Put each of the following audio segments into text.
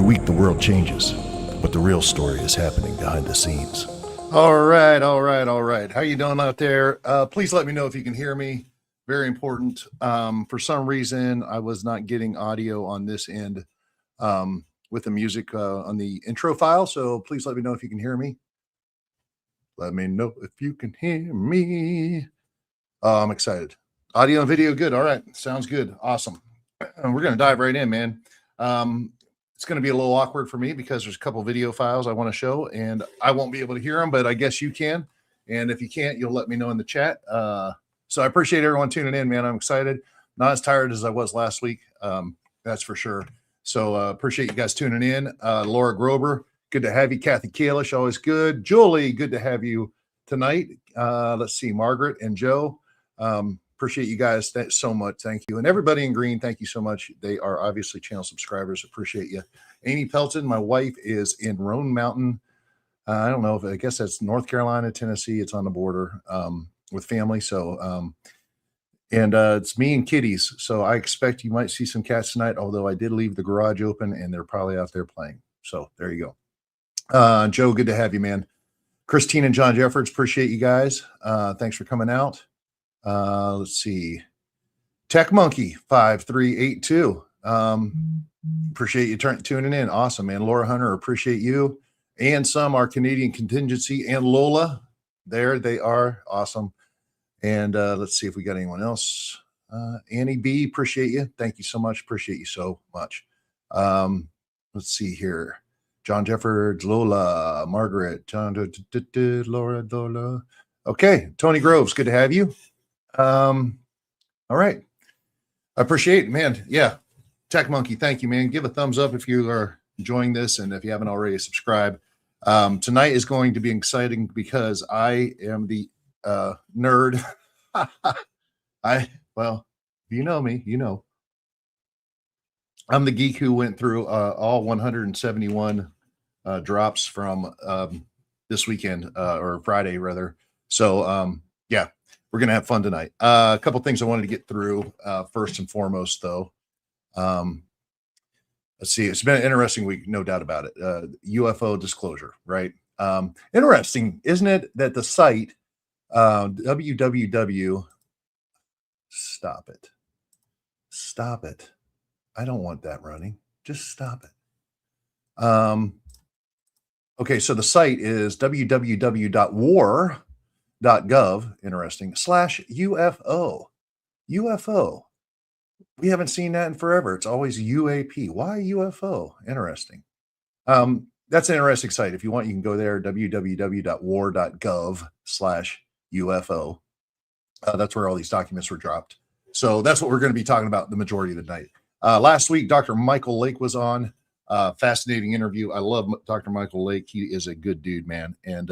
week the world changes, but the real story is happening behind the scenes. All right. How you doing out there? Please let me know if you can hear me. Very important. For some reason, I was not getting audio on this end with the music on the intro file. So please let me know if you can hear me. Let me know if you can hear me. I'm excited. Audio and video, good. All right. Sounds good. Awesome. And we're going to dive right in, man. It's going to be a little awkward for me because there's a couple video files I want to show and I won't be able to hear them, but I guess you can. And if you can't, you'll let me know in the chat. So I appreciate everyone tuning in, man. I'm excited. Not as tired as I was last week. That's for sure. So appreciate you guys tuning in. Laura Grober, good to have you. Kathy Kalish, always good. Julie, good to have you tonight. Let's see, Margaret and Joe. Appreciate you guys so much. Thank you. And everybody in green, thank you so much. They are obviously channel subscribers. Appreciate you. Amy Pelton, my wife, is in Roan Mountain. I don't know if I guess that's North Carolina, Tennessee. It's on the border with family. So, it's me and kitties. So I expect you might see some cats tonight, although I did leave the garage open and they're probably out there playing. So there you go. Joe, good to have you, man. Christine and John Jeffords, appreciate you guys. Thanks for coming out. Let's see. Tech Monkey 5382. Appreciate you tuning in. Awesome, man. Laura Hunter, appreciate you. And some are Canadian Contingency and Lola. There they are. Awesome. And let's see if we got anyone else. Annie B, appreciate you. Thank you so much. Appreciate you so much. Let's see here. John Jeffords, Lola, Margaret, John, Laura, Lola. Okay. Tony Groves, good to have you. All right. I appreciate it, man. Yeah. Tech Monkey, thank you, man. Give a thumbs up if you are enjoying this. And if you haven't already, subscribe. Tonight is going to be exciting because I am the nerd. Well, you know me, you know. I'm the geek who went through all 171 drops from this weekend or Friday, rather. So, yeah. We're going to have fun tonight. A couple things I wanted to get through. First and foremost, though, let's see. It's been an interesting week, no doubt about it. UFO disclosure, right? Interesting, isn't it, that the site www. Stop it. I don't want that running. Just stop it. Okay, so the site is www.war.gov, interesting, /UFO. UFO. We haven't seen that in forever. It's always UAP. Why UFO? Interesting. That's an interesting site. If you want, you can go there, www.war.gov /UFO. That's where all these documents were dropped. So that's what we're going to be talking about the majority of the night. Last week, Dr. Michael Lake was on. Fascinating interview. I love Dr. Michael Lake. He is a good dude, man. And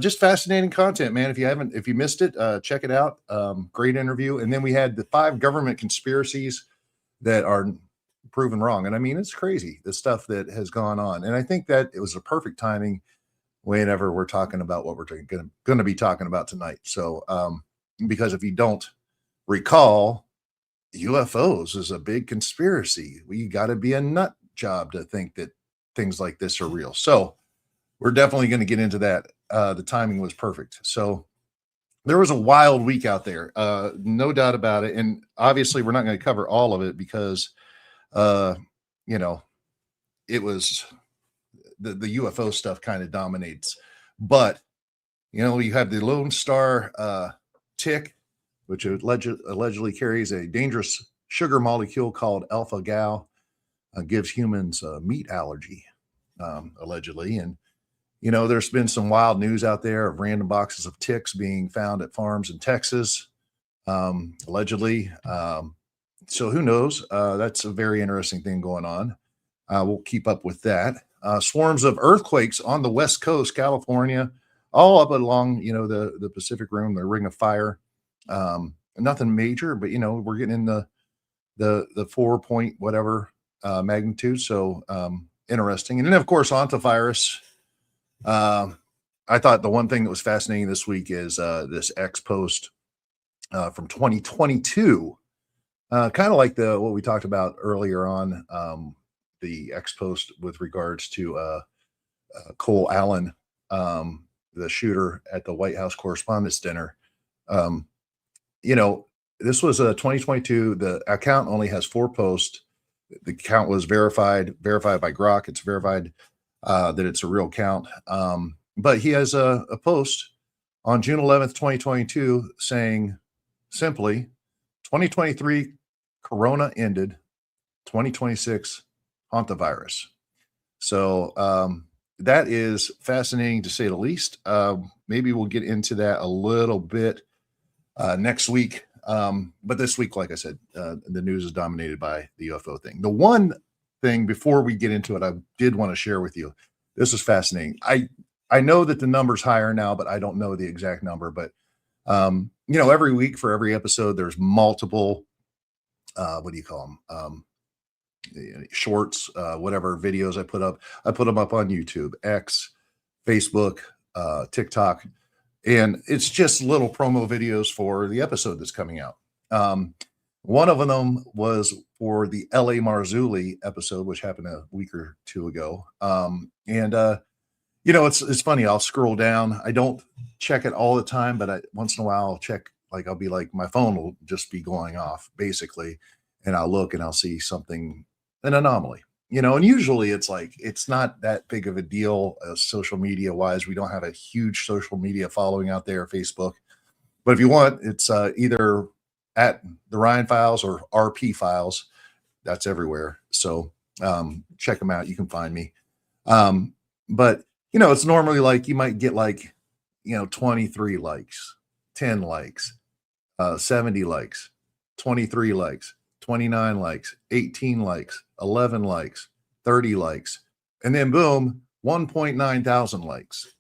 just fascinating content, man. If you missed it, check it out. Great interview. And then we had the 5 government conspiracies that are proven wrong. And I mean, it's crazy, the stuff that has gone on. And I think that it was a perfect timing whenever we're talking about what we're going to be talking about tonight. So, because if you don't recall, UFOs is a big conspiracy. We got to be a nut job to think that things like this are real. So we're definitely going to get into that. The timing was perfect. So there was a wild week out there. No doubt about it. And obviously we're not going to cover all of it because, it was the UFO stuff kind of dominates, but you have the Lone Star tick, which allegedly carries a dangerous sugar molecule called alpha gal, gives humans a meat allergy, allegedly. And there's been some wild news out there of random boxes of ticks being found at farms in Texas, allegedly. So who knows? That's a very interesting thing going on. We'll keep up with that. Swarms of earthquakes on the West Coast, California, all up along, the Pacific Rim, the Ring of Fire. Nothing major, but, we're getting in the 4 point whatever magnitude. So interesting. And then, of course, ontovirus. I thought the one thing that was fascinating this week is this X post from 2022, kind of like what we talked about earlier on the X post with regards to Cole Allen, the shooter at the White House Correspondents' Dinner. This was a 2022. The account only has 4 posts. The account was verified by Grok. It's verified that it's a real account. But he has a post on June 11th, 2022, saying simply, 2023 Corona ended, 2026 hantavirus. So that is fascinating to say the least. Maybe we'll get into that a little bit next week. But this week, like I said, the news is dominated by the UFO thing. The one thing before we get into it, I did want to share with you. This is fascinating. I know that the number's higher now, but I don't know the exact number. But every week for every episode, there's multiple. What do you call them? Shorts, whatever videos I put up. I put them up on YouTube, X, Facebook, TikTok. And it's just little promo videos for the episode that's coming out. One of them was for the LA Marzulli episode, which happened a week or 2 ago. It's funny. I'll scroll down. I don't check it all the time, but once in a while I'll check. Like I'll be like, my phone will just be going off basically, and I'll look and I'll see something, an anomaly. And usually it's not that big of a deal social media wise. We don't have a huge social media following out there, Facebook. But if you want, it's either at the Ryan Files or RP Files. That's everywhere. So check them out. You can find me. But it's normally like you might get 23 likes, 10 likes, 70 likes, 23 likes, 29 likes, 18 likes, 11 likes, 30 likes, and then boom, 1.9 thousand likes.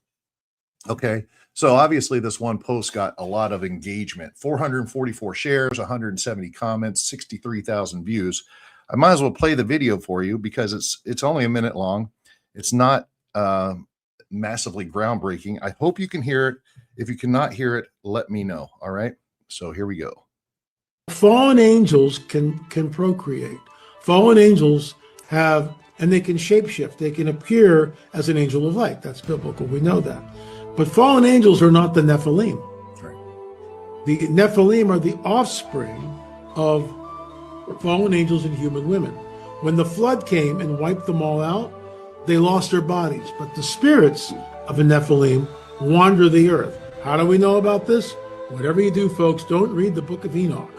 Okay. So obviously this one post got a lot of engagement, 444 shares, 170 comments, 63,000 views. I might as well play the video for you because it's only a minute long. It's not massively groundbreaking. I hope you can hear it. If you cannot hear it, let me know. All right. So here we go. Fallen angels can procreate. Fallen angels and they can shapeshift. They can appear as an angel of light. That's biblical. We know that. But fallen angels are not the Nephilim. Right. The Nephilim are the offspring of fallen angels and human women. When the flood came and wiped them all out, they lost their bodies. But the spirits of a Nephilim wander the earth. How do we know about this? Whatever you do, folks, don't read the book of Enoch.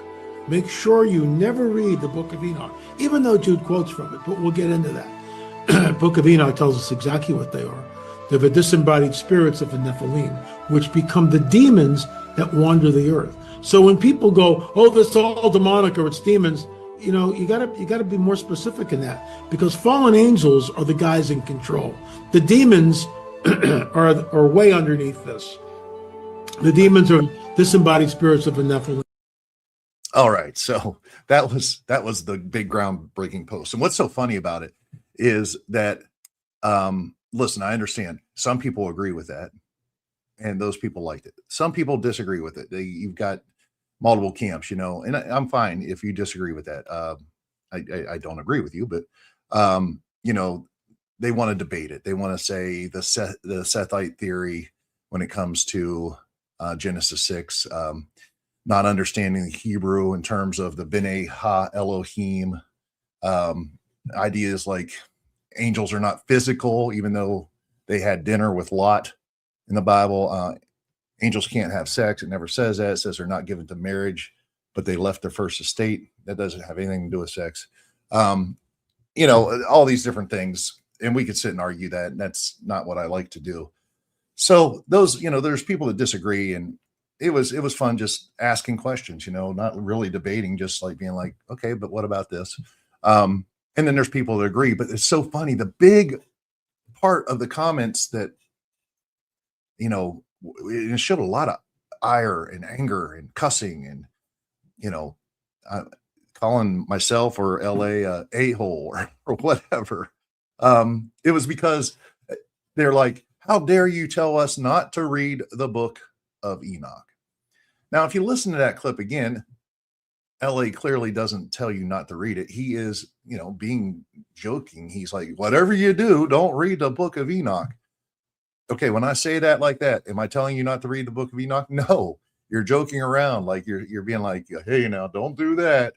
Make sure you never read the book of Enoch, even though Jude quotes from it, but we'll get into that. Book of Enoch tells us exactly what they are. They're the disembodied spirits of the Nephilim, which become the demons that wander the earth. So when people go, oh, this is all demonic or it's demons, you gotta be more specific in that, because fallen angels are the guys in control. The demons are way underneath this. The demons are disembodied spirits of the Nephilim. All right. So that was the big groundbreaking post. And what's so funny about it is that, listen, I understand some people agree with that and those people liked it. Some people disagree with it. You've got multiple camps, and I'm fine if you disagree with that. I don't agree with you, but, they want to debate it. They want to say the Sethite theory when it comes to Genesis 6, not understanding the Hebrew in terms of the B'nai Ha Elohim, ideas like angels are not physical, even though they had dinner with Lot in the Bible. Angels can't have sex. It never says that. It says they're not given to marriage, but they left their first estate. That doesn't have anything to do with sex. All these different things. And we could sit and argue that, and that's not what I like to do. So those, there's people that disagree, and it was fun just asking questions, not really debating, just like being like, okay, but what about this? And then there's people that agree, but it's so funny. The big part of the comments that, it showed a lot of ire and anger and cussing and, calling myself or LA a-hole or whatever. It was because they're like, how dare you tell us not to read the book of Enoch? Now, if you listen to that clip again, LA clearly doesn't tell you not to read it. He is, being joking. He's like, whatever you do, don't read the book of Enoch. Okay, when I say that like that, am I telling you not to read the book of Enoch? No, you're joking around. Like you're being like, hey, now don't do that.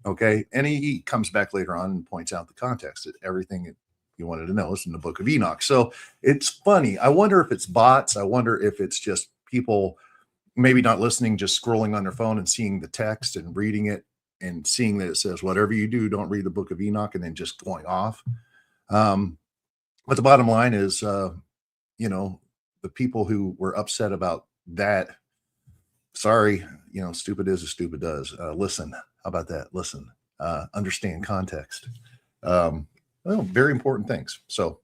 Okay. And he comes back later on and points out the context that everything you wanted to know is in the book of Enoch. So it's funny. I wonder if it's bots. I wonder if it's just people maybe not listening, just scrolling on their phone and seeing the text and reading it and seeing that it says, whatever you do, don't read the book of Enoch, and then just going off. But the bottom line is, the people who were upset about that, sorry, stupid is as stupid does. Listen, how about that? Listen, understand context. Very important things. So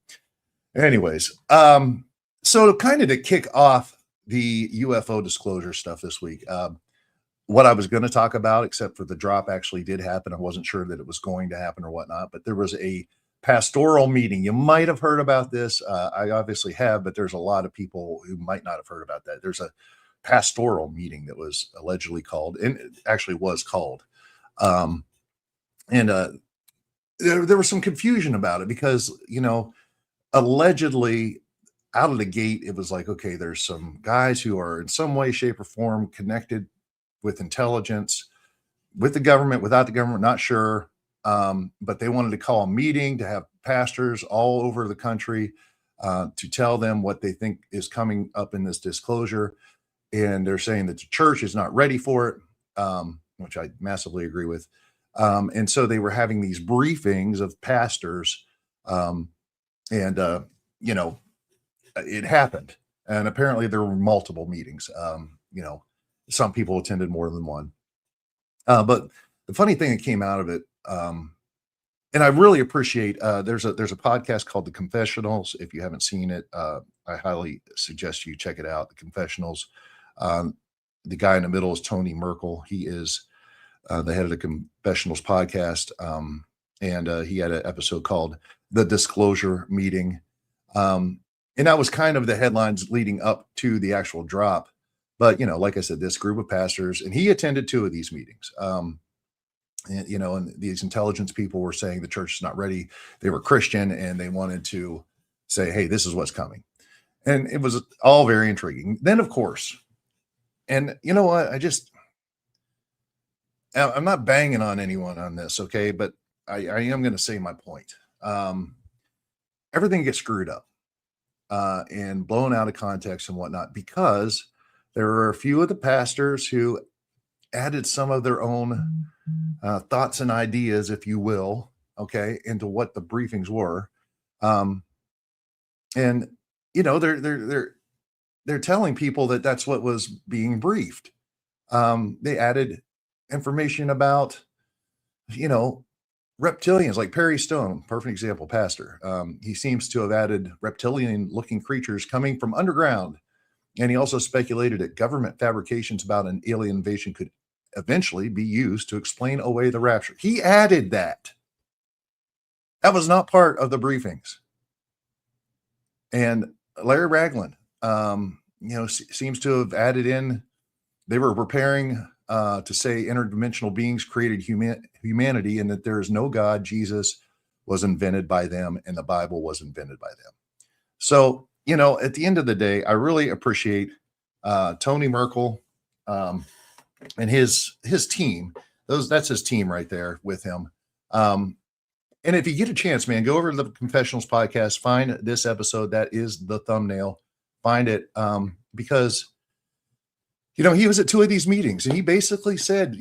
anyways, so kind of to kick off the UFO disclosure stuff this week, what I was going to talk about, except for the drop actually did happen. I wasn't sure that it was going to happen or whatnot, but there was a pastoral meeting. You might have heard about this. I obviously have, but there's a lot of people who might not have heard about that. There's a pastoral meeting that was allegedly called, and it actually was called. There was some confusion about it because, allegedly out of the gate, it was like, okay, there's some guys who are in some way, shape, or form connected with intelligence, with the government, without the government, not sure. But they wanted to call a meeting to have pastors all over the country to tell them what they think is coming up in this disclosure. And they're saying that the church is not ready for it, which I massively agree with. And so they were having these briefings of pastors, it happened. And apparently there were multiple meetings. Some people attended more than one. But the funny thing that came out of it, and I really appreciate, there's a podcast called The Confessionals. If you haven't seen it, I highly suggest you check it out. The Confessionals. The guy in the middle is Tony Merkel. He is the head of the Confessionals podcast. And he had an episode called The Disclosure Meeting. And that was kind of the headlines leading up to the actual drop. But, like I said, this group of pastors, and he attended 2 of these meetings. And these intelligence people were saying the church is not ready. They were Christian and they wanted to say, hey, this is what's coming. And it was all very intriguing. Then, of course, and you know what? I'm not banging on anyone on this, okay? But I am going to say my point. Everything gets screwed up and blown out of context and whatnot, because there are a few of the pastors who added some of their own thoughts and ideas, if you will, okay, into what the briefings were. And they're telling people that that's what was being briefed. They added information about, reptilians, like Perry Stone, perfect example, pastor. He seems to have added reptilian looking creatures coming from underground. And he also speculated that government fabrications about an alien invasion could eventually be used to explain away the rapture. He added that. That was not part of the briefings. And Larry Ragland, seems to have added in, they were preparing to say interdimensional beings created humanity, and that there is no God. Jesus was invented by them, and the Bible was invented by them. So, at the end of the day, I really appreciate Tony Merkel and his team. That's his team right there with him. And if you get a chance, man, go over to the Confessionals podcast, find this episode. That is the thumbnail. Find it because, he was at 2 of these meetings, and he basically said,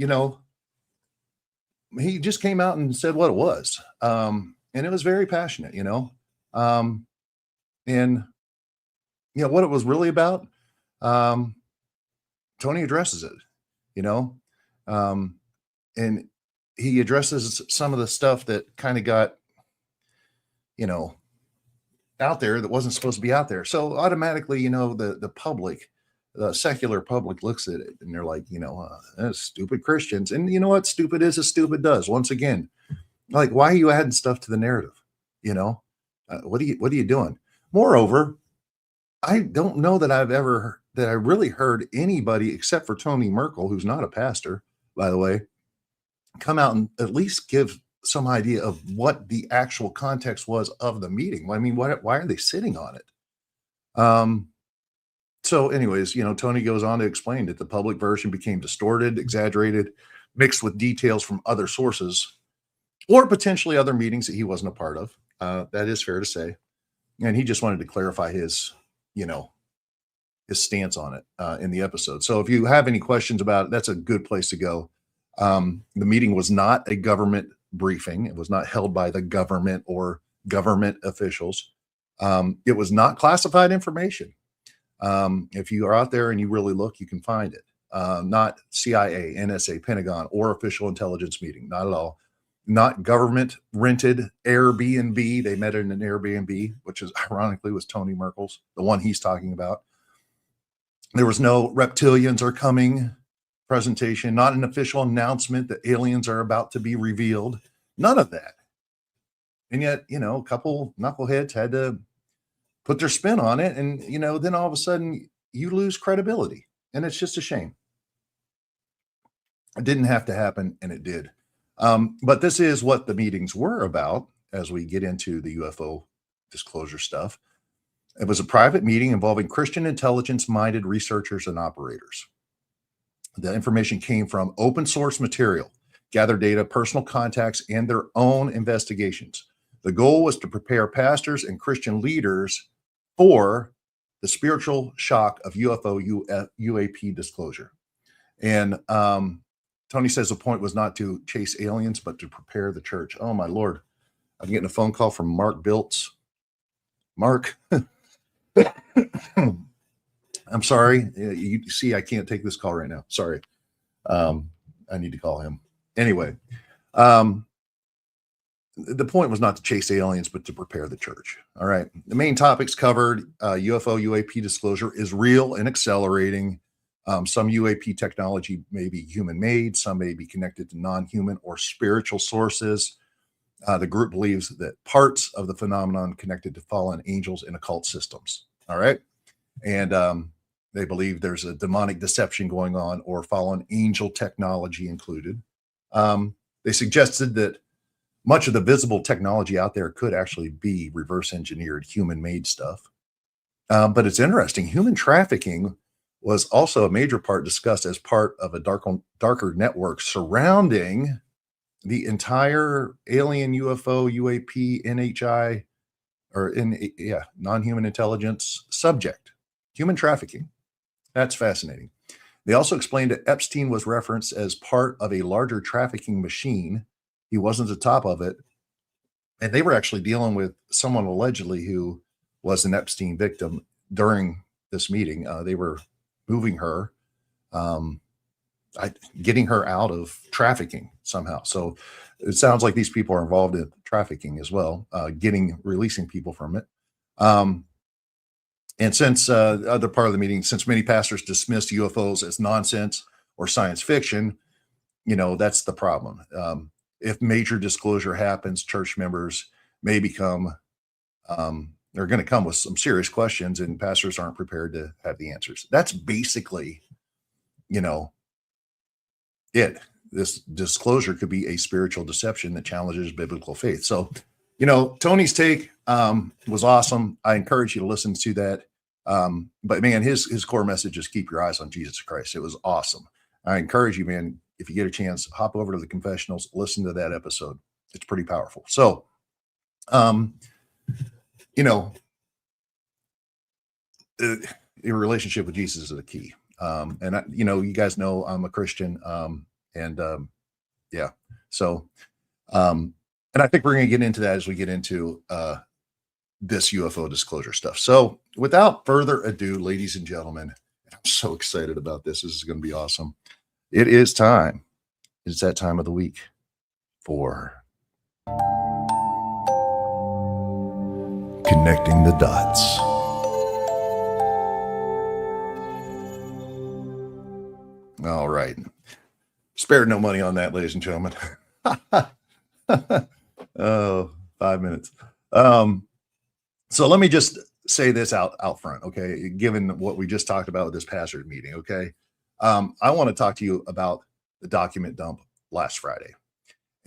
he just came out and said what it was. And it was very passionate, and what it was really about. Tony addresses it, and he addresses some of the stuff that kind of got, out there that wasn't supposed to be out there. So automatically, the public, the secular public looks at it and they're like, that's stupid Christians. And you know what? Stupid is as stupid does. Once again, like, why are you adding stuff to the narrative? What are you doing? Moreover, I don't know that I really heard anybody except for Tony Merkel, who's not a pastor, by the way, come out and at least give some idea of what the actual context was of the meeting. I mean, why are they sitting on it? So anyways, Tony goes on to explain that the public version became distorted, exaggerated, mixed with details from other sources or potentially other meetings that he wasn't a part of. That is fair to say. And he just wanted to clarify his stance on it in the episode. So if you have any questions about it, that's a good place to go. The meeting was not a government briefing. It was not held by the government or government officials. It was not classified information. If you are out there and you really look, you can find it. Not CIA, NSA, Pentagon, or official intelligence meeting. Not at all. Not government rented Airbnb. They met in an Airbnb, which is ironically was Tony Merkel's, the one he's talking about. There was no reptilians are coming presentation, not an official announcement that aliens are about to be revealed. None of that. And yet, a couple knuckleheads had to put their spin on it. And, then all of a sudden you lose credibility. And it's just a shame. It didn't have to happen, and it did. But this is what the meetings were about as we get into the UFO disclosure stuff. It was a private meeting involving Christian intelligence-minded researchers and operators. The information came from open source material, gathered data, personal contacts, and their own investigations. The goal was to prepare pastors and Christian leaders for the spiritual shock of UAP disclosure. And Tony says the point was not to chase aliens, but to prepare the church. Oh, my Lord. I'm getting a phone call from Mark Biltz. Mark, I'm sorry. You see, I can't take this call right now. Sorry. I need to call him. Anyway, the point was not to chase aliens, but to prepare the church. All right. The main topics covered, UFO UAP disclosure is real and accelerating. Some UAP technology may be human-made. Some may be connected to non-human or spiritual sources. The group believes that parts of the phenomenon connected to fallen angels and occult systems. All right. And they believe there's a demonic deception going on or fallen angel technology included. They suggested that much of the visible technology out there could actually be reverse engineered human-made stuff. But it's interesting. Human trafficking was also a major part discussed as part of a darker network surrounding the entire alien UFO, UAP, NHI, or non-human intelligence subject, human trafficking. That's fascinating. They also explained that Epstein was referenced as part of a larger trafficking machine. He wasn't the top of it. And they were actually dealing with someone allegedly who was an Epstein victim during this meeting. They were moving her, getting her out of trafficking somehow. So it sounds like these people are involved in trafficking as well, releasing people from it. And since the other part of the meeting, since many pastors dismissed UFOs as nonsense or science fiction, that's the problem. If major disclosure happens, church members may become, they're going to come with some serious questions, and pastors aren't prepared to have the answers. That's basically, this disclosure could be a spiritual deception that challenges biblical faith. So, Tony's take was awesome. I encourage you to listen to that. But man, his core message is keep your eyes on Jesus Christ. It was awesome. I encourage you, man, if you get a chance, hop over to the Confessionals, listen to that episode. It's pretty powerful. So, your relationship with Jesus is the key. And you guys know I'm a Christian. So, and I think we're going to get into that as we get into this UFO disclosure stuff. So without further ado, ladies and gentlemen, I'm so excited about this. This is going to be awesome. It is time. It's that time of the week for Connecting the dots. All right. Spared no money on that, ladies and gentlemen. 5 minutes. So let me just say this out front, okay? Given what we just talked about with this pastor meeting, okay? I want to talk to you about the document dump last Friday,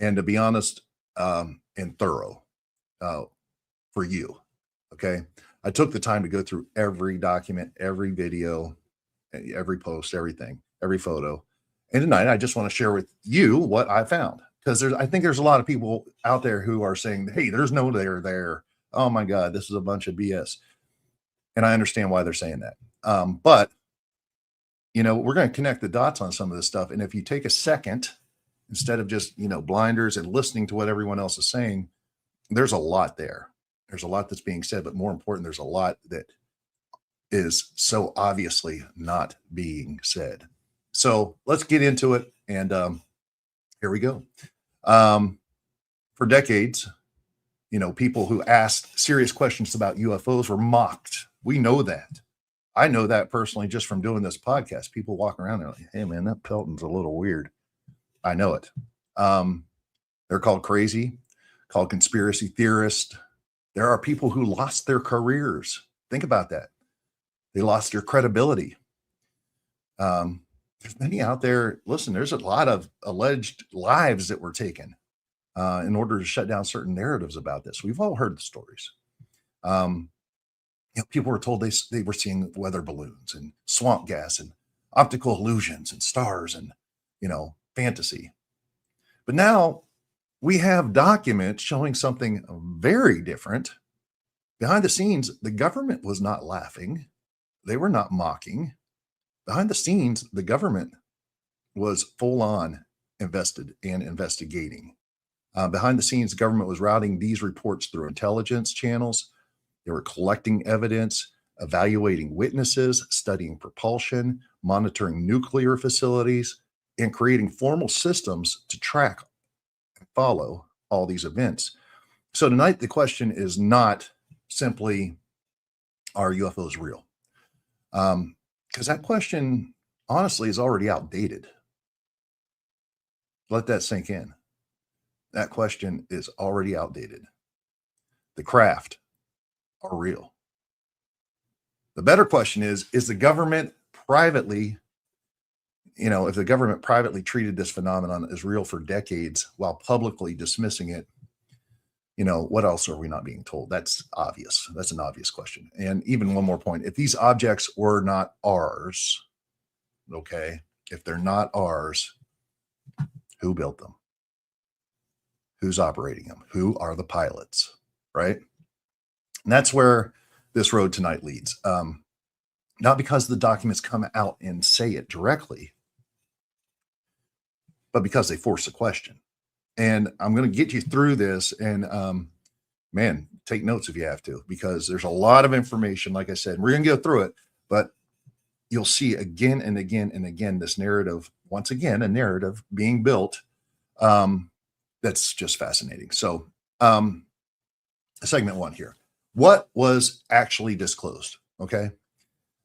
and to be honest, and thorough for you. Okay. I took the time to go through every document, every video, every post, everything, every photo. And tonight I just want to share with you what I found. Because I think there's a lot of people out there who are saying, hey, there's no there. Oh my God, this is a bunch of BS. And I understand why they're saying that. But we're going to connect the dots on some of this stuff. And if you take a second, instead of just, blinders and listening to what everyone else is saying, there's a lot there. There's a lot that's being said, but more important, there's a lot that is so obviously not being said. So let's get into it. And here we go. For decades, people who asked serious questions about UFOs were mocked. We know that. I know that personally just from doing this podcast. People walking around, they're like, hey, man, that Pelton's a little weird. I know it. They're called crazy, called conspiracy theorists. There are people who lost their careers. Think about that. They lost their credibility. There's many out there. Listen, there's a lot of alleged lives that were taken in order to shut down certain narratives about this. We've all heard the stories. People were told they were seeing weather balloons and swamp gas and optical illusions and stars and, fantasy. But now we have documents showing something very different. Behind the scenes, the government was not laughing. They were not mocking. Behind the scenes, the government was full on invested and investigating. Behind the scenes, the government was routing these reports through intelligence channels. They were collecting evidence, evaluating witnesses, studying propulsion, monitoring nuclear facilities, and creating formal systems to track and follow all these events. So tonight, the question is not simply, are UFOs real? Because that question, honestly, is already outdated. Let that sink in. That question is already outdated. The craft are real. The better question is the government privately, if the government privately treated this phenomenon as real for decades while publicly dismissing it, what else are we not being told? That's obvious. That's an obvious question. And even one more point, if these objects were not ours, okay, if they're not ours, who built them? Who's operating them? Who are the pilots, right? And that's where this road tonight leads. Not because the documents come out and say it directly, but because they force a question. And I'm going to get you through this, and man, take notes if you have to, because there's a lot of information. Like I said, we're going to go through it, but you'll see again and again and again this narrative, once again, a narrative being built that's just fascinating. So segment one here. What was actually disclosed? Okay.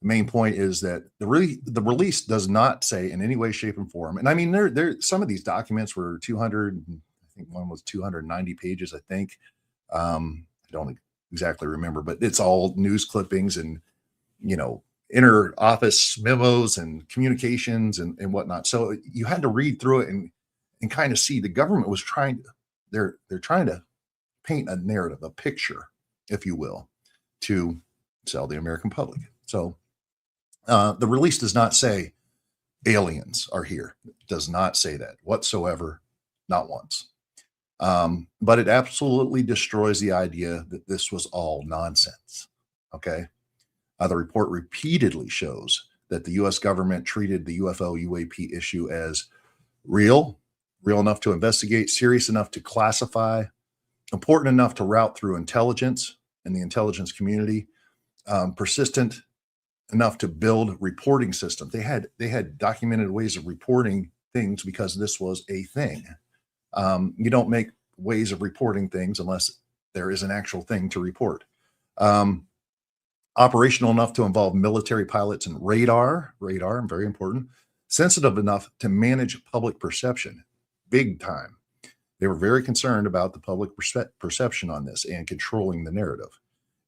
The main point is that the release does not say in any way, shape, and form. And I mean, there some of these documents were 200, I think one was 290 pages, I think. I don't exactly remember, but it's all news clippings and, inner office memos and communications and whatnot. So you had to read through it and kind of see the government was they're trying to paint a narrative, a picture, if you will, to sell the American public. So the release does not say aliens are here. It does not say that whatsoever, not once. But it absolutely destroys the idea that this was all nonsense. Okay. The report repeatedly shows that the U.S. government treated the UFO UAP issue as real enough to investigate, serious enough to classify, important enough to route through intelligence and the intelligence community, persistent enough to build reporting systems. They had documented ways of reporting things because this was a thing. You don't make ways of reporting things unless there is an actual thing to report. Operational enough to involve military pilots and radar, very important, sensitive enough to manage public perception, big time. They were very concerned about the public perception on this and controlling the narrative,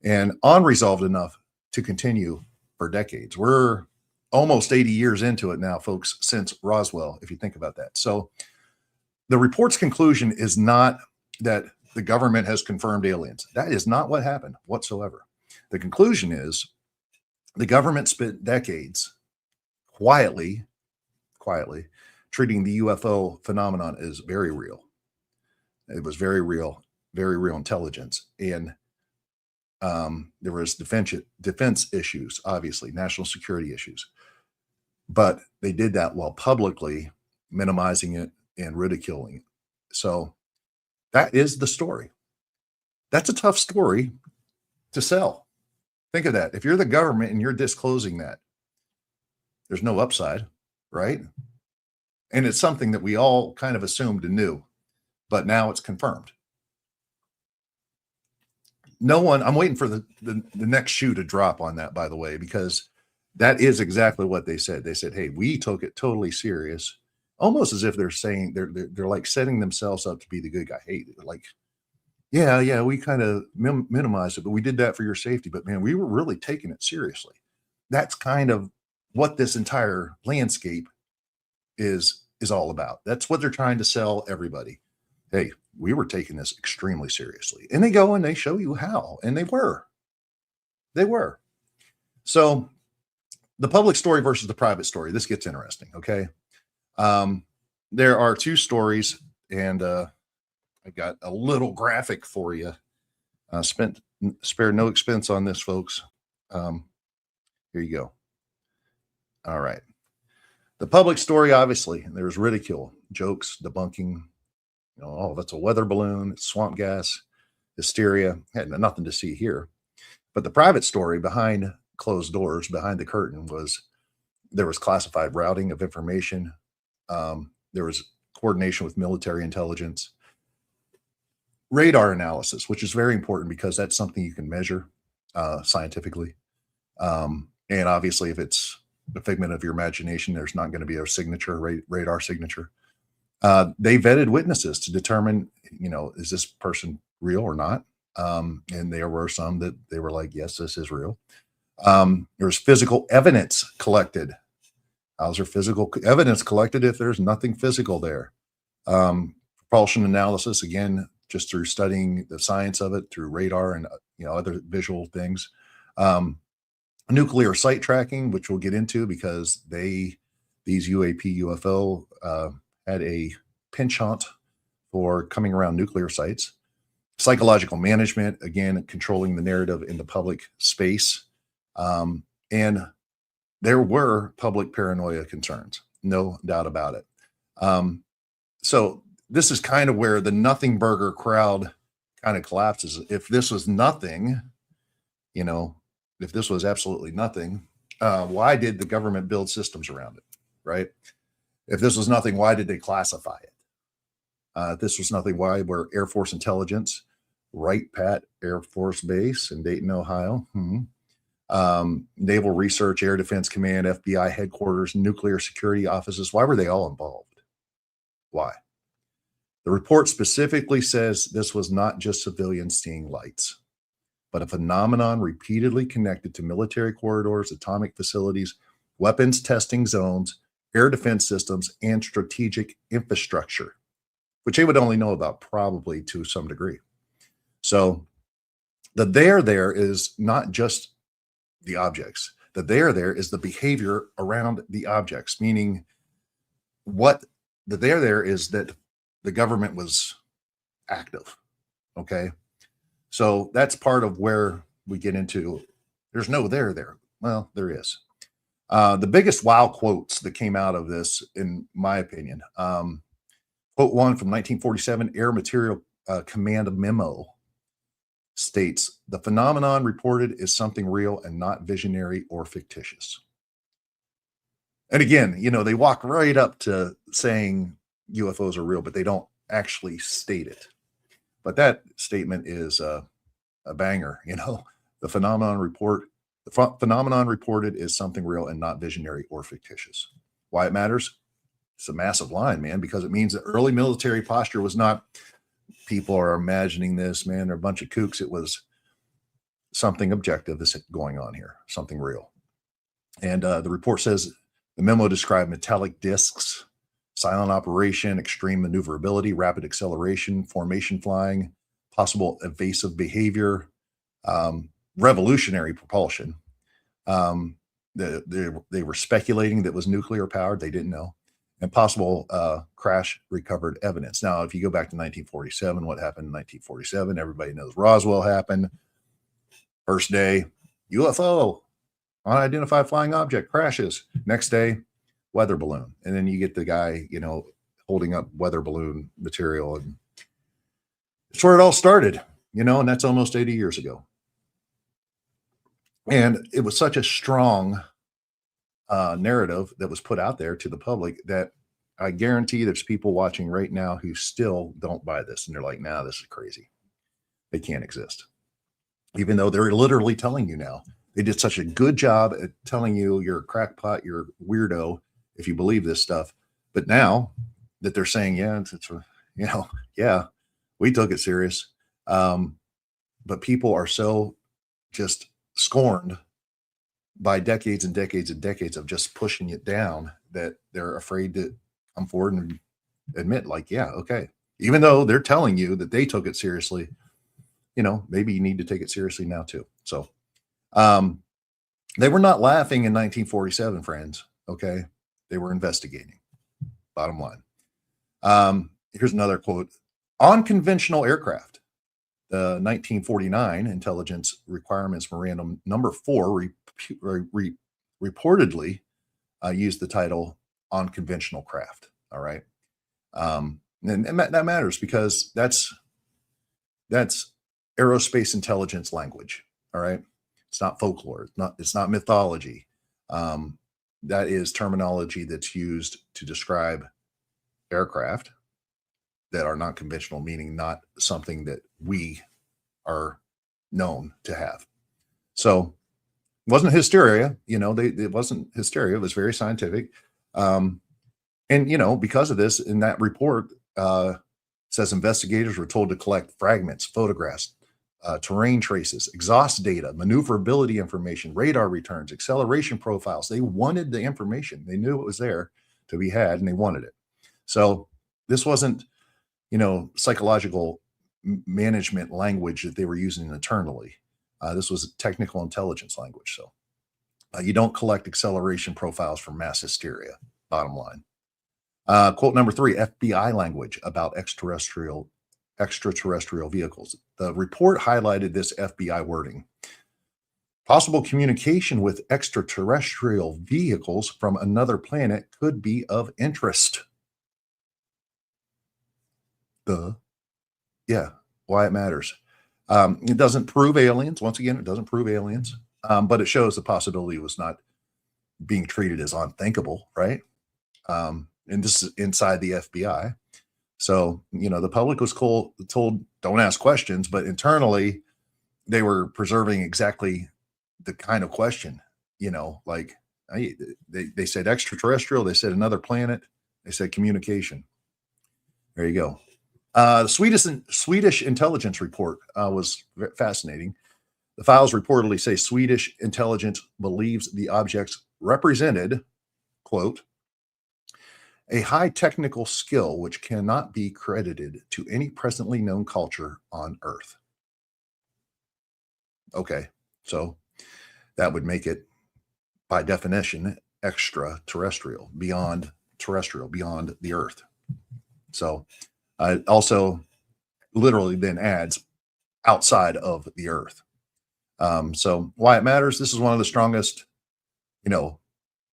and unresolved enough to continue for decades. We're almost 80 years into it now, folks, since Roswell, if you think about that. So the report's conclusion is not that the government has confirmed aliens. That is not what happened whatsoever. The conclusion is the government spent decades quietly treating the UFO phenomenon as very real. It was very real intelligence. And there was defense issues, obviously, national security issues. But they did that while publicly minimizing it and ridiculing it. So that is the story. That's a tough story to sell. Think of that. If you're the government and you're disclosing that, there's no upside, right? And it's something that we all kind of assumed and knew, but now it's confirmed. No one, I'm waiting for the next shoe to drop on that, by the way, because that is exactly what they said. They said, hey, we took it totally serious, almost as if they're saying they're like setting themselves up to be the good guy. Hey, like, yeah, we kind of minimized it, but we did that for your safety. But man, we were really taking it seriously. That's kind of what this entire landscape is all about. That's what they're trying to sell everybody. Hey, we were taking this extremely seriously. And they go and they show you how. And they were. So the public story versus the private story. This gets interesting. Okay. There are two stories, and I got a little graphic for you. Spare no expense on this, folks. Here you go. All right. The public story, obviously, there's ridicule, jokes, debunking. Oh, that's a weather balloon, it's swamp gas, hysteria. Had nothing to see here. But the private story behind closed doors, behind the curtain, was there was classified routing of information. There was coordination with military intelligence, radar analysis, which is very important because that's something you can measure scientifically. And obviously, if it's the figment of your imagination, there's not going to be a signature, radar signature. They vetted witnesses to determine, is this person real or not? And there were some that they were like, yes, this is real. There was physical evidence collected. How's there physical evidence collected if there's nothing physical there? Propulsion analysis, again, just through studying the science of it, through radar and other visual things. Nuclear site tracking, which we'll get into because these UAP UFO had a penchant for coming around nuclear sites. Psychological management, again, controlling the narrative in the public space. And there were public paranoia concerns, no doubt about it. So this is kind of where the nothing burger crowd kind of collapses. If this was nothing, if this was absolutely nothing, why did the government build systems around it, right? If this was nothing, why did they classify it? If this was nothing, why were Air Force Intelligence, Wright Pat Air Force Base in Dayton, Ohio, Naval Research, Air Defense Command, FBI headquarters, nuclear security offices, why were they all involved? Why? The report specifically says this was not just civilians seeing lights, but a phenomenon repeatedly connected to military corridors, atomic facilities, weapons testing zones, air defense systems, and strategic infrastructure, which they would only know about probably to some degree. So the there is not just the objects. The there is the behavior around the objects, meaning what the there is that the government was active. Okay. So that's part of where we get into, there's no there. Well, there is. The biggest wow quotes that came out of this, in my opinion, quote one from 1947 Air Material Command memo states, the phenomenon reported is something real and not visionary or fictitious. And again, they walk right up to saying UFOs are real, but they don't actually state it. But that statement is a banger. The phenomenon reported is something real and not visionary or fictitious. Why it matters? It's a massive line, man, because it means that early military posture was not, people are imagining this, man, they're a bunch of kooks. It was something objective is going on here, something real. And the report says the memo described metallic discs silent operation, extreme maneuverability, rapid acceleration, formation flying, possible evasive behavior, revolutionary propulsion. They were speculating that it was nuclear powered. They didn't know. And possible crash recovered evidence. Now, if you go back to 1947, what happened in 1947? Everybody knows Roswell happened. First day, UFO, unidentified flying object, crashes. Next day, weather balloon. And then you get the guy, holding up weather balloon material. And it's where it all started, and that's almost 80 years ago. And it was such a strong narrative that was put out there to the public that I guarantee there's people watching right now who still don't buy this. And they're like, nah, this is crazy. They can't exist. Even though they're literally telling you now. They did such a good job at telling you you're a crackpot, you're a weirdo if you believe this stuff. But now that they're saying, yeah, yeah, we took it serious. But people are so just scorned by decades and decades and decades of just pushing it down that they're afraid to come forward and admit, like, yeah, okay. Even though they're telling you that they took it seriously, maybe you need to take it seriously now too. So they were not laughing in 1947, friends. Okay. They were investigating. Bottom line. Here's another quote. On conventional aircraft, the 1949 Intelligence Requirements Memorandum number 4 reportedly used the title on conventional craft. All right. And that matters because that's aerospace intelligence language. All right. It's not folklore. It's not mythology. That is terminology that's used to describe aircraft that are not conventional, meaning not something that we are known to have. So it wasn't hysteria, it wasn't hysteria. It was very scientific. And, because of this, in that report, says investigators were told to collect fragments, photographs, terrain traces, exhaust data, maneuverability information, radar returns, acceleration profiles. They wanted the information. They knew it was there to be had, and they wanted it. So this wasn't, psychological management language that they were using internally. This was technical intelligence language. So you don't collect acceleration profiles from mass hysteria, bottom line. Quote number 3, FBI language about extraterrestrial vehicles. The report highlighted this FBI wording. Possible communication with extraterrestrial vehicles from another planet could be of interest. Yeah, why it matters. It doesn't prove aliens. Once again, it doesn't prove aliens, but it shows the possibility was not being treated as unthinkable, right? And this is inside the FBI. So, the public was told don't ask questions, but internally they were preserving exactly the kind of question, like they said extraterrestrial, they said another planet, they said communication. There you go. The Swedish intelligence report was fascinating. The files reportedly say Swedish intelligence believes the objects represented, quote, a high technical skill which cannot be credited to any presently known culture on Earth. Okay, so that would make it, by definition, extraterrestrial, beyond the Earth. So it also literally then adds outside of the Earth. So why it matters, this is one of the strongest,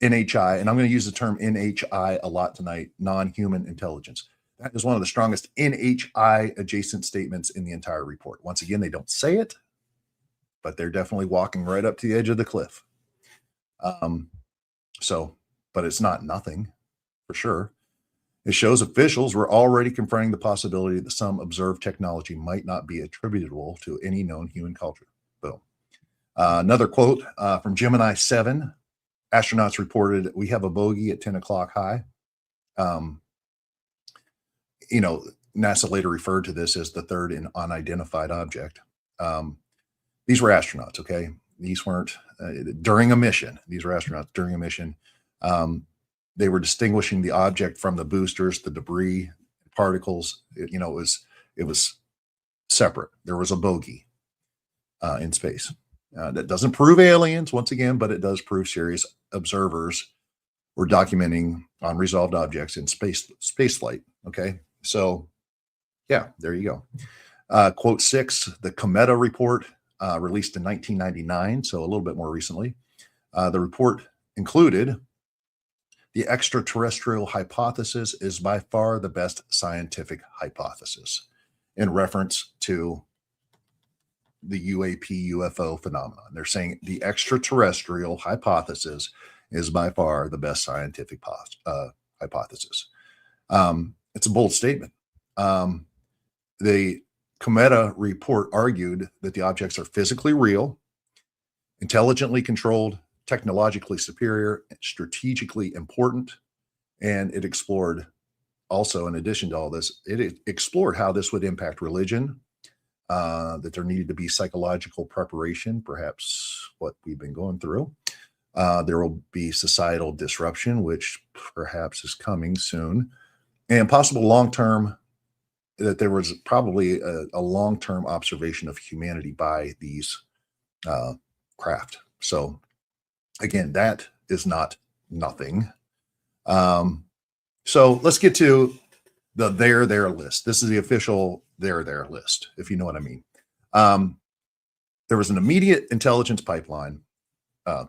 NHI, and I'm going to use the term NHI a lot tonight, non-human intelligence. That is one of the strongest NHI adjacent statements in the entire report. Once again, they don't say it, but they're definitely walking right up to the edge of the cliff. But it's not nothing, for sure. It shows officials were already confronting the possibility that some observed technology might not be attributable to any known human culture. Boom. Another quote from Gemini 7. Astronauts reported, we have a bogey at 10 o'clock high. NASA later referred to this as the third unidentified object. These were astronauts, okay? These weren't during a mission. These were astronauts during a mission. They were distinguishing the object from the boosters, the debris, particles. It was separate. There was a bogey in space. That doesn't prove aliens, once again, but it does prove serious observers were documenting unresolved objects in space flight. Okay, so yeah, there you go. Quote 6, the Cometa report, released in 1999, so a little bit more recently. The report included the extraterrestrial hypothesis is by far the best scientific hypothesis, in reference to the UFO phenomenon. They're saying the extraterrestrial hypothesis is by far the best scientific hypothesis. It's a bold statement. The Cometa report argued that the objects are physically real, intelligently controlled, technologically superior, strategically important, and it explored also, in addition to all this, it explored how this would impact religion, that there needed to be psychological preparation, perhaps what we've been going through. There will be societal disruption, which perhaps is coming soon, and possible long-term, that there was probably a long-term observation of humanity by these craft. So again, that is not nothing. So let's get to the there list. This is the official there list, if you know what I mean. There was an immediate intelligence pipeline,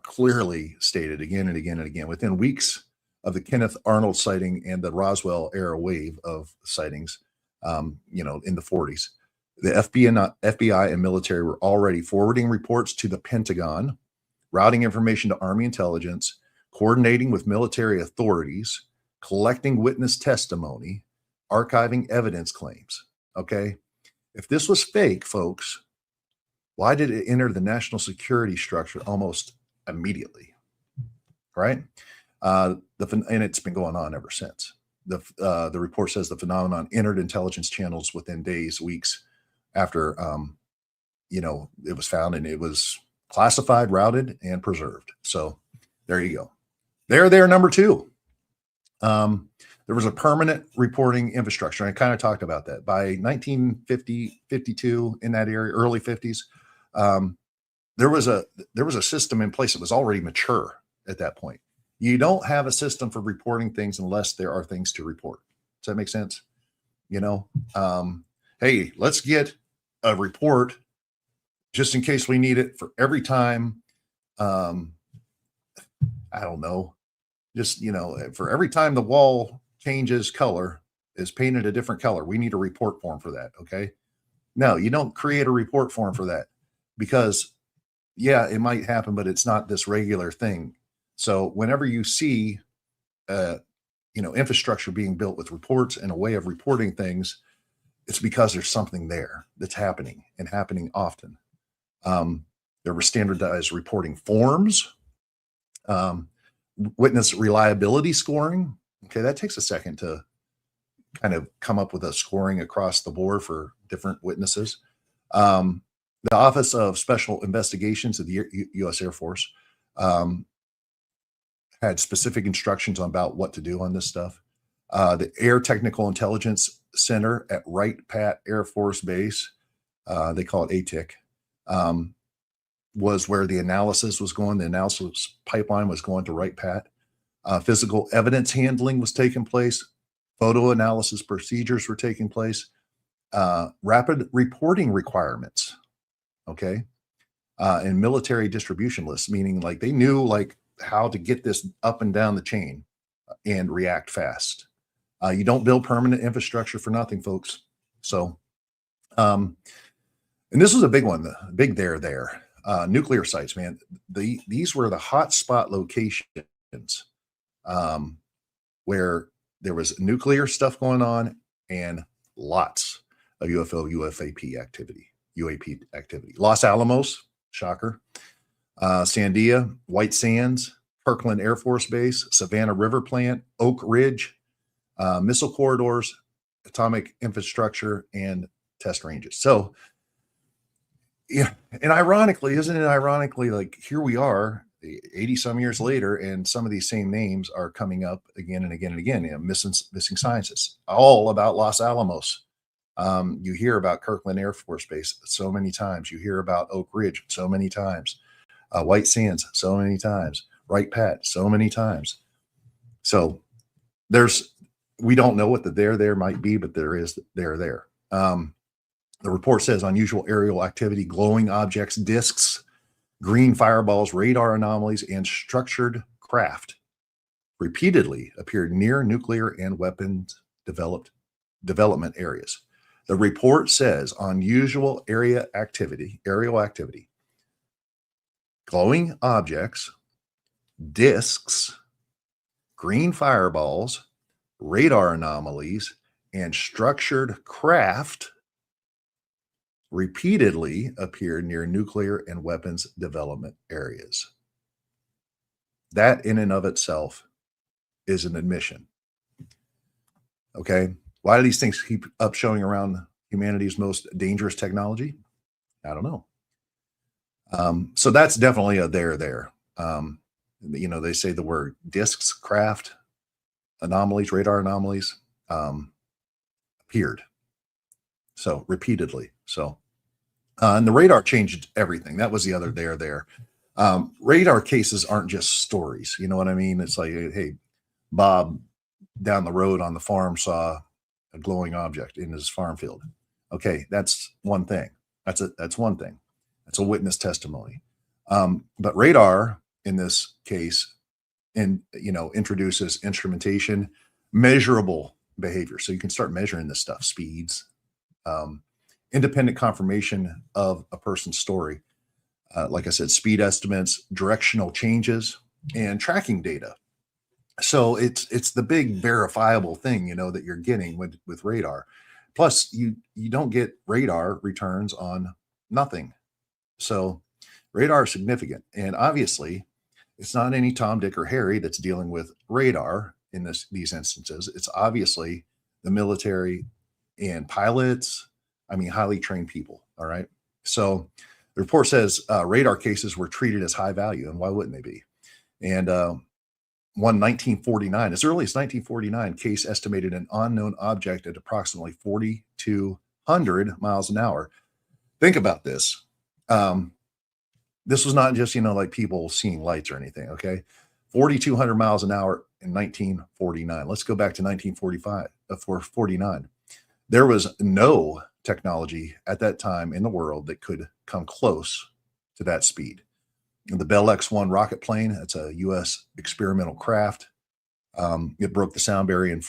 clearly stated again and again and again, within weeks of the Kenneth Arnold sighting and the Roswell era wave of sightings, in the 40s. The FBI and military were already forwarding reports to the Pentagon, routing information to Army intelligence, coordinating with military authorities, collecting witness testimony, archiving evidence claims. Okay. If this was fake, folks, why did it enter the national security structure almost immediately? Right. And it's been going on ever since. The report says the phenomenon entered intelligence channels within days, weeks after, it was found, and it was classified, routed, and preserved. So there you go. There, number 2. There was a permanent reporting infrastructure. I kind of talked about that. By 1950, 52, in that area, early 50s, there was a system in place that was already mature at that point. You don't have a system for reporting things unless there are things to report. Does that make sense? Hey, let's get a report just in case we need it for every time. I don't know. Just, for every time the wall changes color, is painted a different color, we need a report form for that. Okay. No, you don't create a report form for that, because yeah, it might happen, but it's not this regular thing. So whenever you see, infrastructure being built with reports and a way of reporting things, it's because there's something there that's happening, and happening often. There were standardized reporting forms, witness reliability scoring. Okay, that takes a second to kind of come up with a scoring across the board for different witnesses. The Office of Special Investigations of the U.S. Air Force had specific instructions about what to do on this stuff. The Air Technical Intelligence Center at Wright-Patt Air Force Base, they call it ATIC, was where the analysis was going. The analysis pipeline was going to Wright-Patt. Physical evidence handling was taking place. Photo analysis procedures were taking place. Rapid reporting requirements, okay, and military distribution lists, meaning like they knew like how to get this up and down the chain and react fast. You don't build permanent infrastructure for nothing, folks. So, and this was a big one, the big there. Nuclear sites, man. These were the hot spot locations where there was nuclear stuff going on and lots of UAP activity. Los Alamos, shocker. Sandia, White Sands, Kirkland Air Force Base, Savannah River Plant, Oak Ridge, missile corridors, atomic infrastructure, and test ranges. So, yeah, and ironically, isn't it ironically, like here we are, 80 some years later, and some of these same names are coming up again and again and again. Missing scientists, all about Los Alamos. You hear about Kirkland Air Force Base so many times. You hear about Oak Ridge so many times. White Sands so many times. Wright Pat so many times. So we don't know what the there might be, but there is there. The report says unusual aerial activity, glowing objects, discs, green fireballs, radar anomalies, and structured craft repeatedly appeared near nuclear and weapons development areas. The report says unusual aerial activity, glowing objects, discs, green fireballs, radar anomalies, and structured craft repeatedly appeared near nuclear and weapons development areas. That in and of itself is an admission. Okay. Why do these things keep up showing around humanity's most dangerous technology? I don't know. So that's definitely a there. They say the word discs, craft, anomalies, radar anomalies, appeared. So repeatedly. So, and the radar changed everything. That was the other there. Radar cases aren't just stories. You know what I mean? It's like, hey, Bob down the road on the farm saw a glowing object in his farm field. Okay, that's one thing. That's one thing. That's a witness testimony. But radar in this case, introduces instrumentation, measurable behavior. So you can start measuring this stuff, speeds, independent confirmation of a person's story. Like I said, speed estimates, directional changes, and tracking data. So it's the big verifiable thing, that you're getting with radar. Plus, you don't get radar returns on nothing. So radar is significant. And obviously, it's not any Tom, Dick, or Harry that's dealing with radar in these instances. It's obviously the military and pilots. Highly trained people. All right. So the report says radar cases were treated as high value, and why wouldn't they be? And one 1949, as early as 1949, case estimated an unknown object at approximately 4,200 miles an hour. Think about this. This was not just, like people seeing lights or anything. Okay. 4,200 miles an hour in 1949. Let's go back to 49. There was no technology at that time in the world that could come close to that speed. And the Bell X-1 rocket plane, that's a U.S. experimental craft. It broke the sound barrier in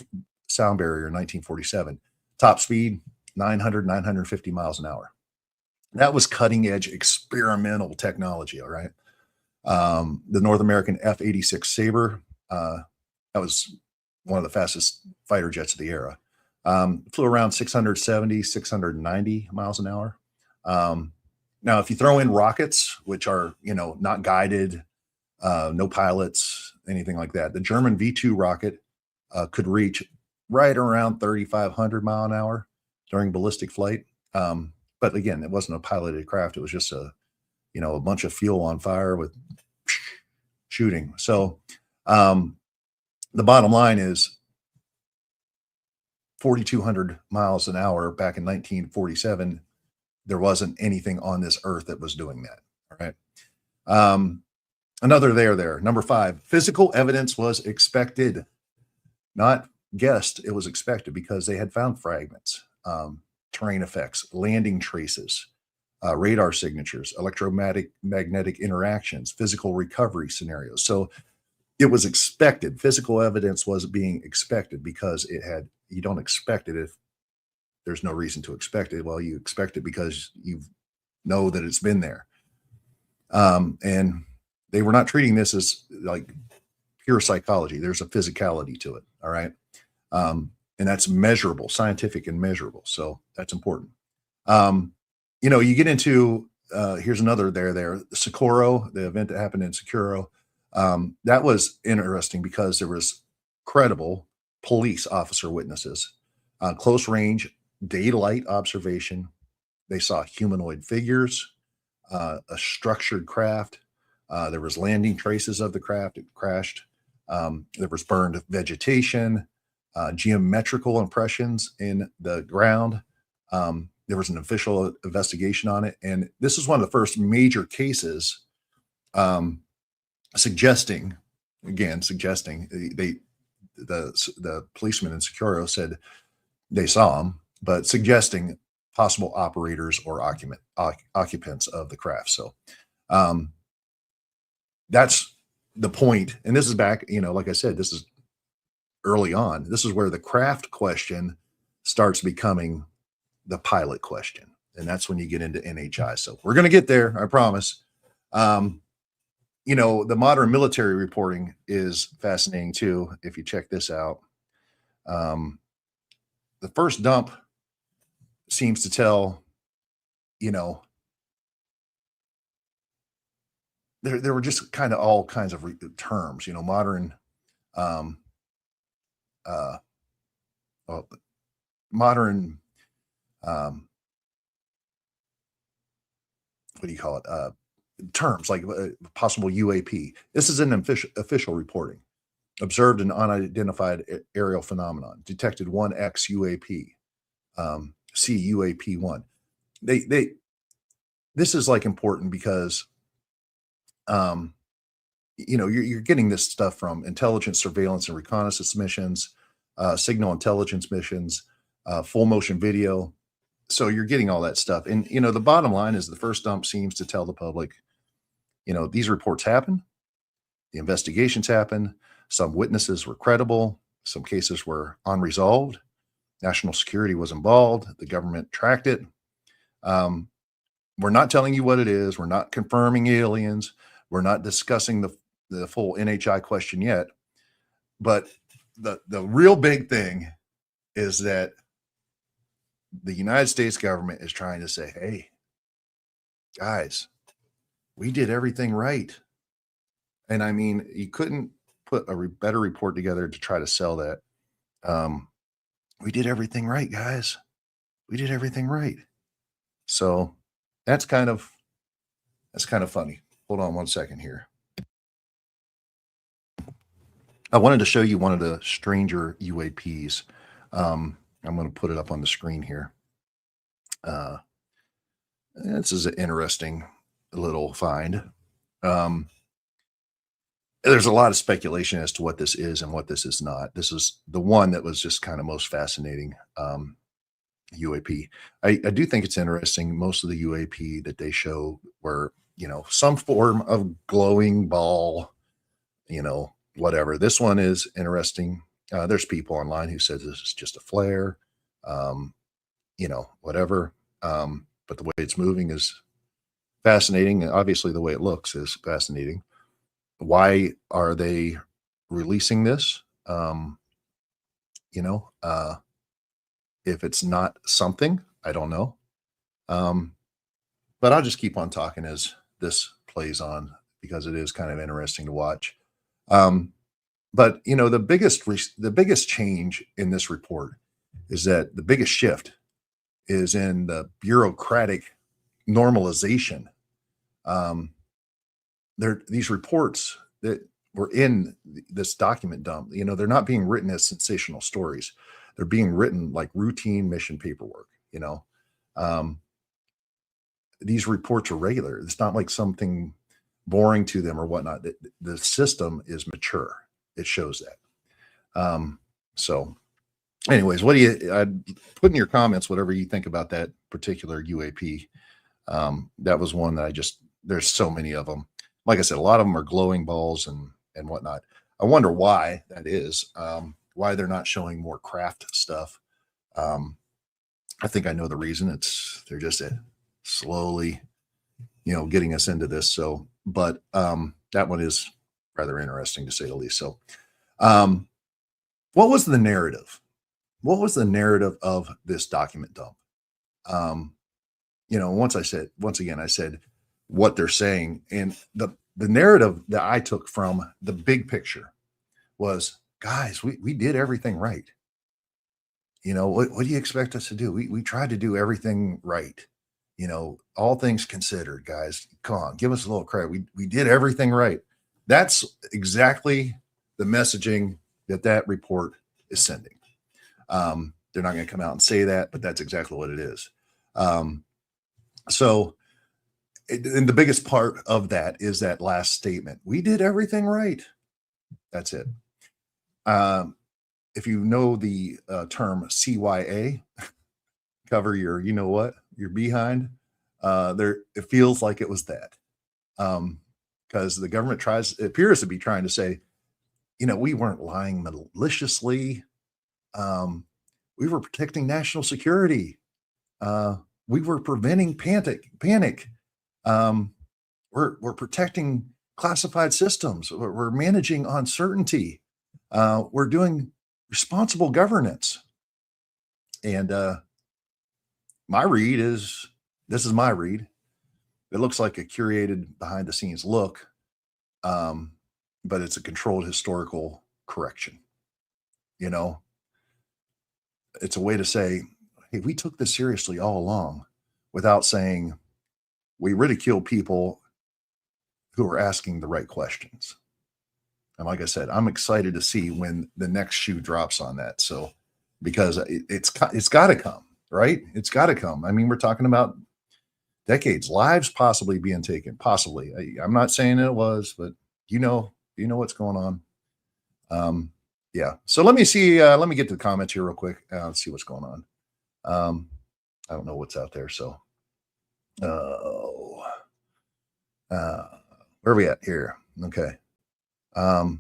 1947. Top speed, 950 miles an hour. That was cutting edge experimental technology. All right. The North American F-86 Sabre, that was one of the fastest fighter jets of the era. Flew around 670, 690 miles an hour. Now, if you throw in rockets, which are, not guided, no pilots, anything like that, the German V2 rocket could reach right around 3,500 mile an hour during ballistic flight. But again, it wasn't a piloted craft. It was just a bunch of fuel on fire with shooting. So the bottom line is 4,200 miles an hour back in 1947. There wasn't anything on this earth that was doing that. All right. Another there. Number 5, physical evidence was expected, not guessed. It was expected because they had found fragments, terrain effects, landing traces, radar signatures, electromagnetic interactions, physical recovery scenarios. So it was expected. Physical evidence was being expected because you don't expect it if there's no reason to expect it. Well, you expect it because you know that it's been there. And they were not treating this as like pure psychology. There's a physicality to it. All right. And that's measurable, scientific and measurable. So that's important. You get into, here's another there, Socorro, the event that happened in Socorro. That was interesting because there was credible police officer witnesses, close range daylight observation. They saw humanoid figures, a structured craft, There was landing traces of the craft. It crashed. There was burned vegetation, geometrical impressions in the ground. There was an official investigation on it. And this is one of the first major cases suggesting the policeman in Securo said they saw him, but suggesting possible operators or occupants of the craft. So that's the point. And this is back, like I said, this is early on. This is where the craft question starts becoming the pilot question. And that's when you get into NHI. So we're going to get there, I promise. The modern military reporting is fascinating too. If you check this out, the first dump seems to tell, there were just kind of all kinds of terms, modern, modern, what do you call it? Terms like possible UAP. This is an official reporting. Observed an unidentified aerial phenomenon. Detected 1X UAP. See UAP 1. This is like important because you're getting this stuff from intelligence, surveillance, and reconnaissance missions, signal intelligence missions, full motion video. So you're getting all that stuff. And, the bottom line is the first dump seems to tell the public, these reports happen. The investigations happen. Some witnesses were credible. Some cases were unresolved. National security was involved. The government tracked it. We're not telling you what it is. We're not confirming aliens. We're not discussing the full NHI question yet. But the real big thing is that the United States government is trying to say, hey, guys, we did everything right. And I mean, you couldn't put a better report together to try to sell that. We did everything right, guys. We did everything right. So that's kind of funny. Hold on one second here. I wanted to show you one of the stranger UAPs. I'm going to put it up on the screen here. This is an interesting little find. There's a lot of speculation as to what this is and what this is not. This is the one that was just kind of most fascinating. UAP. I do think it's interesting. Most of the UAP that they show were, some form of glowing ball, whatever. This one is interesting. There's people online who says this is just a flare, whatever. But the way it's moving is fascinating. Obviously, the way it looks is fascinating. Why are they releasing this? If it's not something, I don't know. But I'll just keep on talking as this plays on because it is kind of interesting to watch. But the biggest change in this report is that the biggest shift is in the bureaucratic normalization. These reports that were in this document dump, they're not being written as sensational stories. They're being written like routine mission paperwork. These reports are regular. It's not like something boring to them or whatnot. The system is mature. It shows that. So anyways, I'd put in your comments, whatever you think about that particular UAP. That was one that there's so many of them. Like I said, a lot of them are glowing balls and whatnot. I wonder why that is, why they're not showing more craft stuff. I think I know the reason. They're just slowly, getting us into this. So, but that one is rather interesting to say the least. So, what was the narrative? What was the narrative of this document dump? Once again, I said what they're saying, and the narrative that I took from the big picture was, guys, we did everything right. What do you expect us to do? We tried to do everything right. all things considered, guys, come on, give us a little credit. We did everything right. That's exactly the messaging that report is sending. They're not going to come out and say that, but that's exactly what it is. And the biggest part of that is that last statement. We did everything right. That's it. If you know the term CYA, cover your, your behind, it feels like it was that. Because the government appears to be trying to say, we weren't lying maliciously. We were protecting national security. We were preventing panic. We're protecting classified systems. We're managing uncertainty. We're doing responsible governance. And my read is, this is my read. It looks like a curated behind the scenes look, but it's a controlled historical correction. It's a way to say, hey, we took this seriously all along, without saying we ridicule people who are asking the right questions. And like I said, I'm excited to see when the next shoe drops on that. So, because it's got to come, right? It's got to come. I mean, we're talking about decades, lives possibly being taken, possibly. I'm not saying it was, but you know what's going on. Yeah. So let me see. Let me get to the comments here real quick. Let's see what's going on. I don't know what's out there. So, where are we at here? Okay. The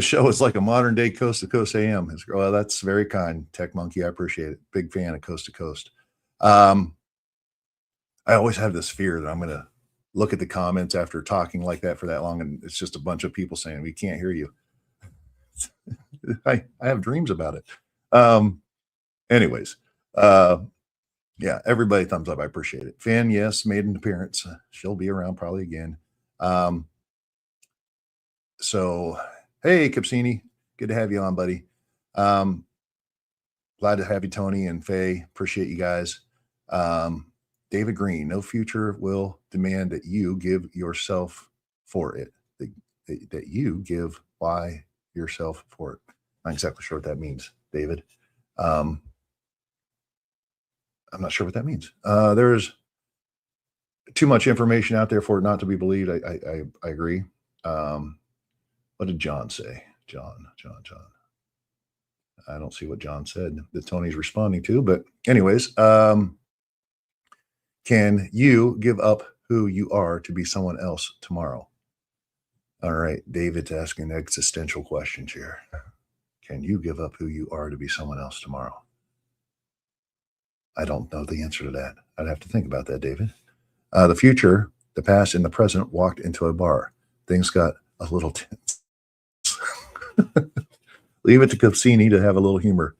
show is like a modern day Coast to Coast AM. Well, that's very kind, Tech Monkey. I appreciate it. Big fan of Coast to Coast. I always have this fear that I'm going to look at the comments after talking like that for that long, and it's just a bunch of people saying, we can't hear you. I have dreams about it. Anyways, yeah, everybody thumbs up. I appreciate it. Fan, yes, made an appearance. She'll be around probably again. So, hey, Capsini, good to have you on, buddy. Glad to have you, Tony and Faye. Appreciate you guys. David Green, no future will demand that you give yourself for it. That you give why yourself for it. Not exactly sure what that means, David. I'm not sure what that means. There's too much information out there for it not to be believed. I agree. What did John say? John. I don't see what John said that Tony's responding to, but anyways, can you give up who you are to be someone else tomorrow? All right, David's asking existential questions here. Can you give up who you are to be someone else tomorrow? I don't know the answer to that. I'd have to think about that, David. The future, the past, and the present walked into a bar. Things got a little tense. Leave it to Capsini to have a little humor.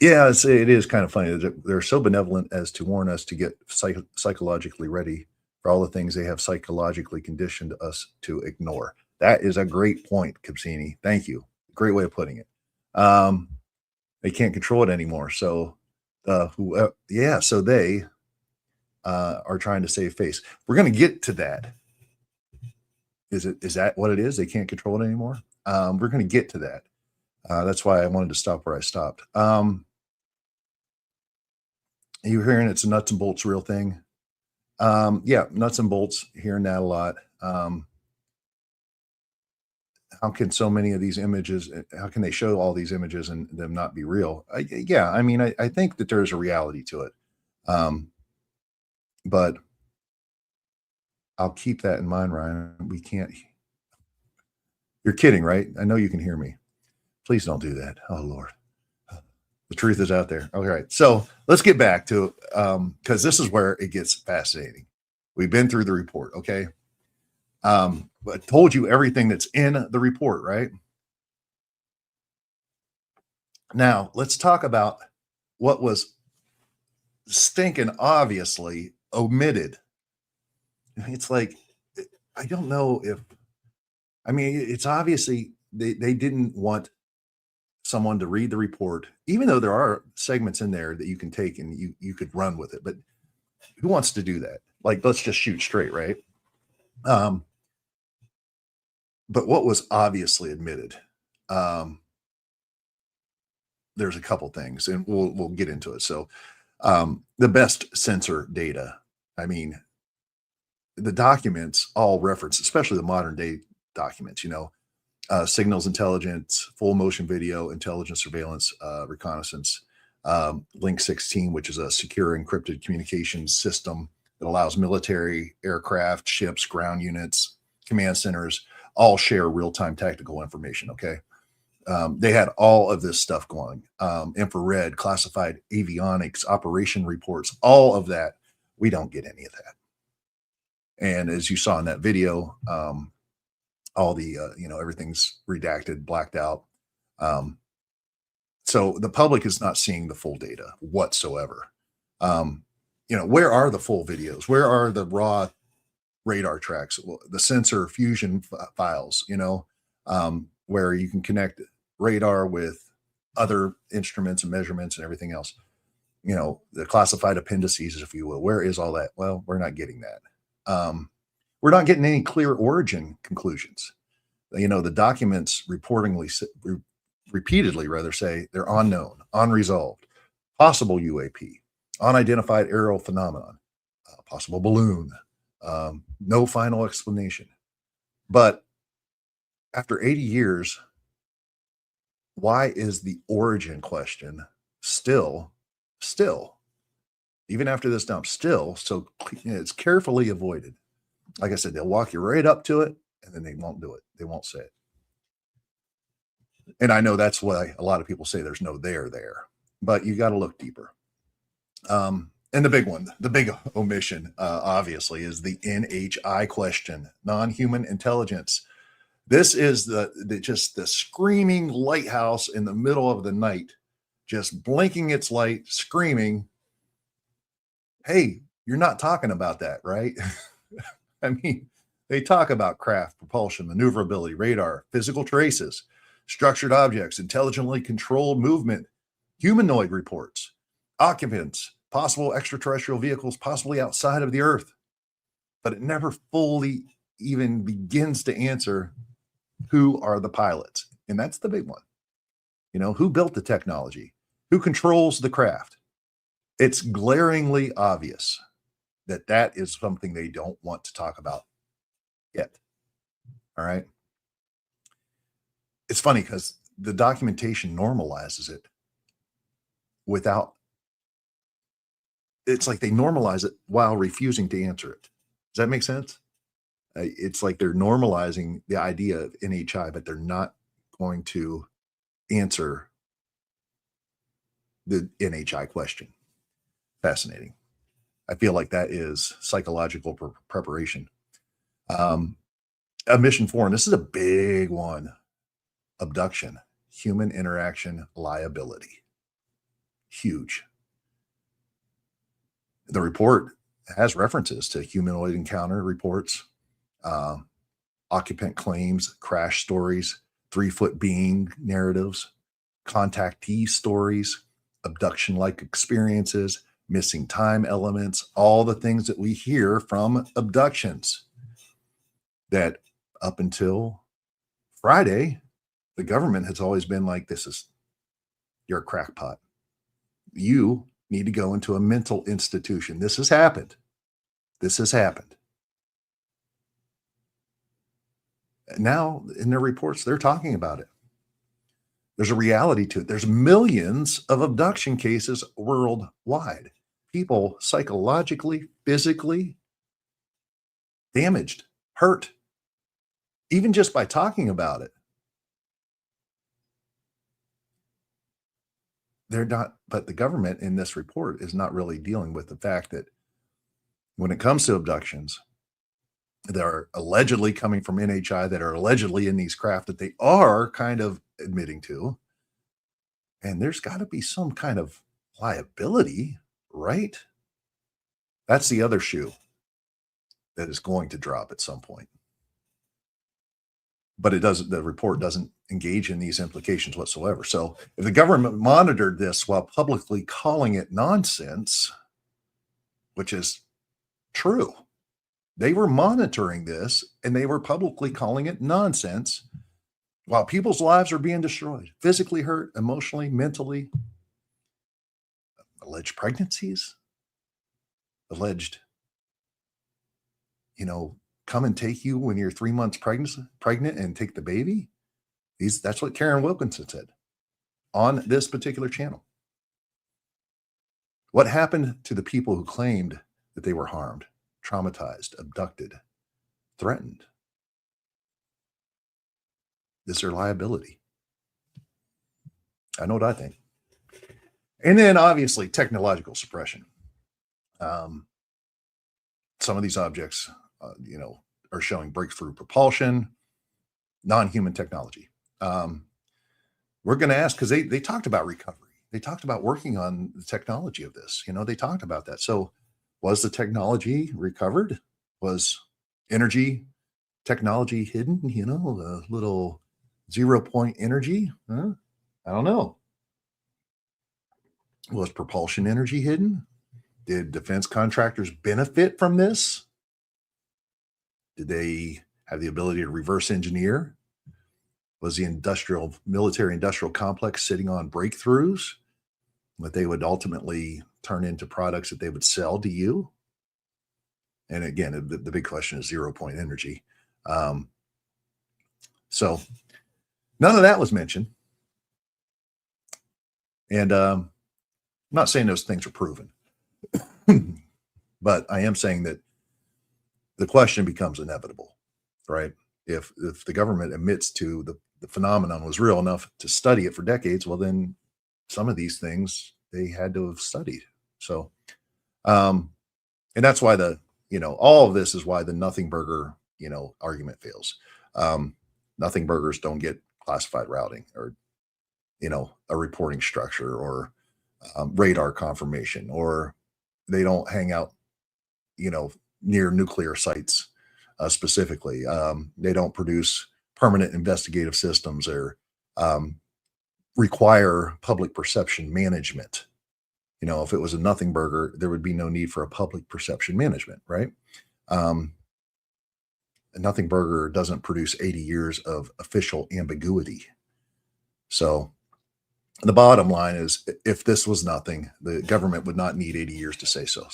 Yeah, it is kind of funny. They're so benevolent as to warn us to get psychologically ready for all the things they have psychologically conditioned us to ignore. That is a great point, Capsini. Thank you. Great way of putting it. They can't control it anymore. So, so they are trying to save face. We're going to get to that. Is that what it is? They can't control it anymore. We're going to get to that. That's why I wanted to stop where I stopped. You're hearing it's a nuts and bolts real thing. Yeah, nuts and bolts, hearing that a lot. How can so many of these images, how can they show all these images and them not be real? I think that there's a reality to it. But I'll keep that in mind, Ryan. We can't. You're kidding, right? I know you can hear me. Please don't do that. Oh, Lord. The truth is out there. All right. So let's get back to, because this is where it gets fascinating. We've been through the report. Okay. I told you everything that's in the report, right? Now let's talk about what was stinking obviously omitted. It's like, I don't know if, it's obviously they didn't want someone to read the report, even though there are segments in there that you can take and you could run with it. But who wants to do that? Like, let's just shoot straight, right? But what was obviously admitted, there's a couple things, and we'll get into it. So the best sensor data, I mean, the documents all reference, especially the modern day documents, signals intelligence, full motion video, intelligence surveillance, reconnaissance, Link 16, which is a secure encrypted communications system that allows military, aircraft, ships, ground units, command centers, all share real-time tactical information. Okay. They had all of this stuff going, infrared, classified avionics, operation reports, all of that. We don't get any of that. And as you saw in that video, all the, everything's redacted, blacked out. So the public is not seeing the full data whatsoever. Where are the full videos? Where are the raw radar tracks, the sensor fusion files, where you can connect radar with other instruments and measurements and everything else, the classified appendices, if you will. Where is all that? Well, we're not getting that. We're not getting any clear origin conclusions. The documents repeatedly say they're unknown, unresolved, possible UAP, unidentified aerial phenomenon, possible balloon, no final explanation. But after 80 years, why is the origin question still, even after this dump, still so it's carefully avoided? Like I said, they'll walk you right up to it, and then they won't do it. They won't say it. And I know that's why a lot of people say there's no there, but you got to look deeper. And the big one, the big omission, obviously, is the NHI question, non-human intelligence. This is just the screaming lighthouse in the middle of the night, just blinking its light, screaming, hey, you're not talking about that, right? I mean, they talk about craft, propulsion, maneuverability, radar, physical traces, structured objects, intelligently controlled movement, humanoid reports, occupants, possible extraterrestrial vehicles, possibly outside of the Earth. But it never fully even begins to answer who are the pilots. And that's the big one. Who built the technology? Who controls the craft? It's glaringly obvious that is something they don't want to talk about yet. All right. It's funny because the documentation normalizes it it's like they normalize it while refusing to answer it. Does that make sense? It's like they're normalizing the idea of NHI, but they're not going to answer the NHI question. Fascinating. I feel like that is psychological preparation. Mission 4, and this is a big one. Abduction, human interaction, liability. Huge. The report has references to humanoid encounter reports, occupant claims, crash stories, 3-foot being narratives, contactee stories, abduction-like experiences, missing time elements, all the things that we hear from abductions that up until Friday, the government has always been like, you're a crackpot. You need to go into a mental institution. This has happened. Now, in their reports, they're talking about it. There's a reality to it. There's millions of abduction cases worldwide. People psychologically, physically damaged, hurt, even just by talking about it. But the government in this report is not really dealing with the fact that when it comes to abductions, that are allegedly coming from NHI, that are allegedly in these craft that they are kind of admitting to. And there's got to be some kind of liability, right? That's the other shoe that is going to drop at some point. but the report doesn't engage in these implications whatsoever. So if the government monitored this while publicly calling it nonsense, which is true, they were monitoring this and they were publicly calling it nonsense while people's lives are being destroyed, physically hurt, emotionally, mentally, alleged pregnancies, alleged, come and take you when you're 3 months pregnant and take the baby. That's what Karen Wilkinson said on this particular channel. What happened to the people who claimed that they were harmed, traumatized, abducted, threatened? Is there liability? I know what I think. And then obviously technological suppression. Some of these objects, are showing breakthrough propulsion, non-human technology. We're going to ask, because they talked about recovery. They talked about working on the technology of this. They talked about that. So was the technology recovered? Was energy technology hidden? A little 0-point energy? I don't know. Was propulsion energy hidden? Did defense contractors benefit from this? Did they have the ability to reverse engineer? Was the military-industrial complex sitting on breakthroughs that they would ultimately turn into products that they would sell to you? And again, the big question is 0-point energy. So none of that was mentioned. And I'm not saying those things are proven, but I am saying that the question becomes inevitable, right? If the government admits to the phenomenon was real enough to study it for decades, well, then some of these things they had to have studied. So, and that's why all of this is why the nothing burger, argument fails. Nothing burgers don't get classified routing or, a reporting structure or radar confirmation, or they don't hang out, near nuclear sites specifically. They don't produce permanent investigative systems or require public perception management. If it was a nothing burger, there would be no need for a public perception management, right? A nothing burger doesn't produce 80 years of official ambiguity. So the bottom line is, if this was nothing, the government would not need 80 years to say so.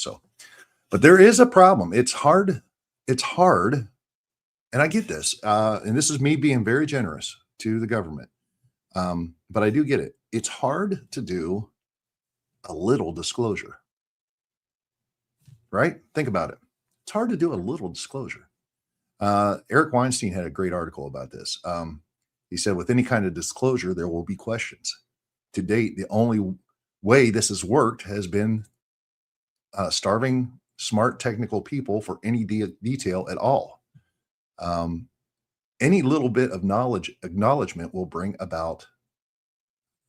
But there is a problem. It's hard. And I get this. And this is me being very generous to the government. But I do get it. It's hard to do a little disclosure, right? Think about it. It's hard to do a little disclosure. Eric Weinstein had a great article about this. He said, with any kind of disclosure, there will be questions. To date, the only way this has worked has been starving smart technical people for any detail at all. Any little bit of acknowledgement will bring about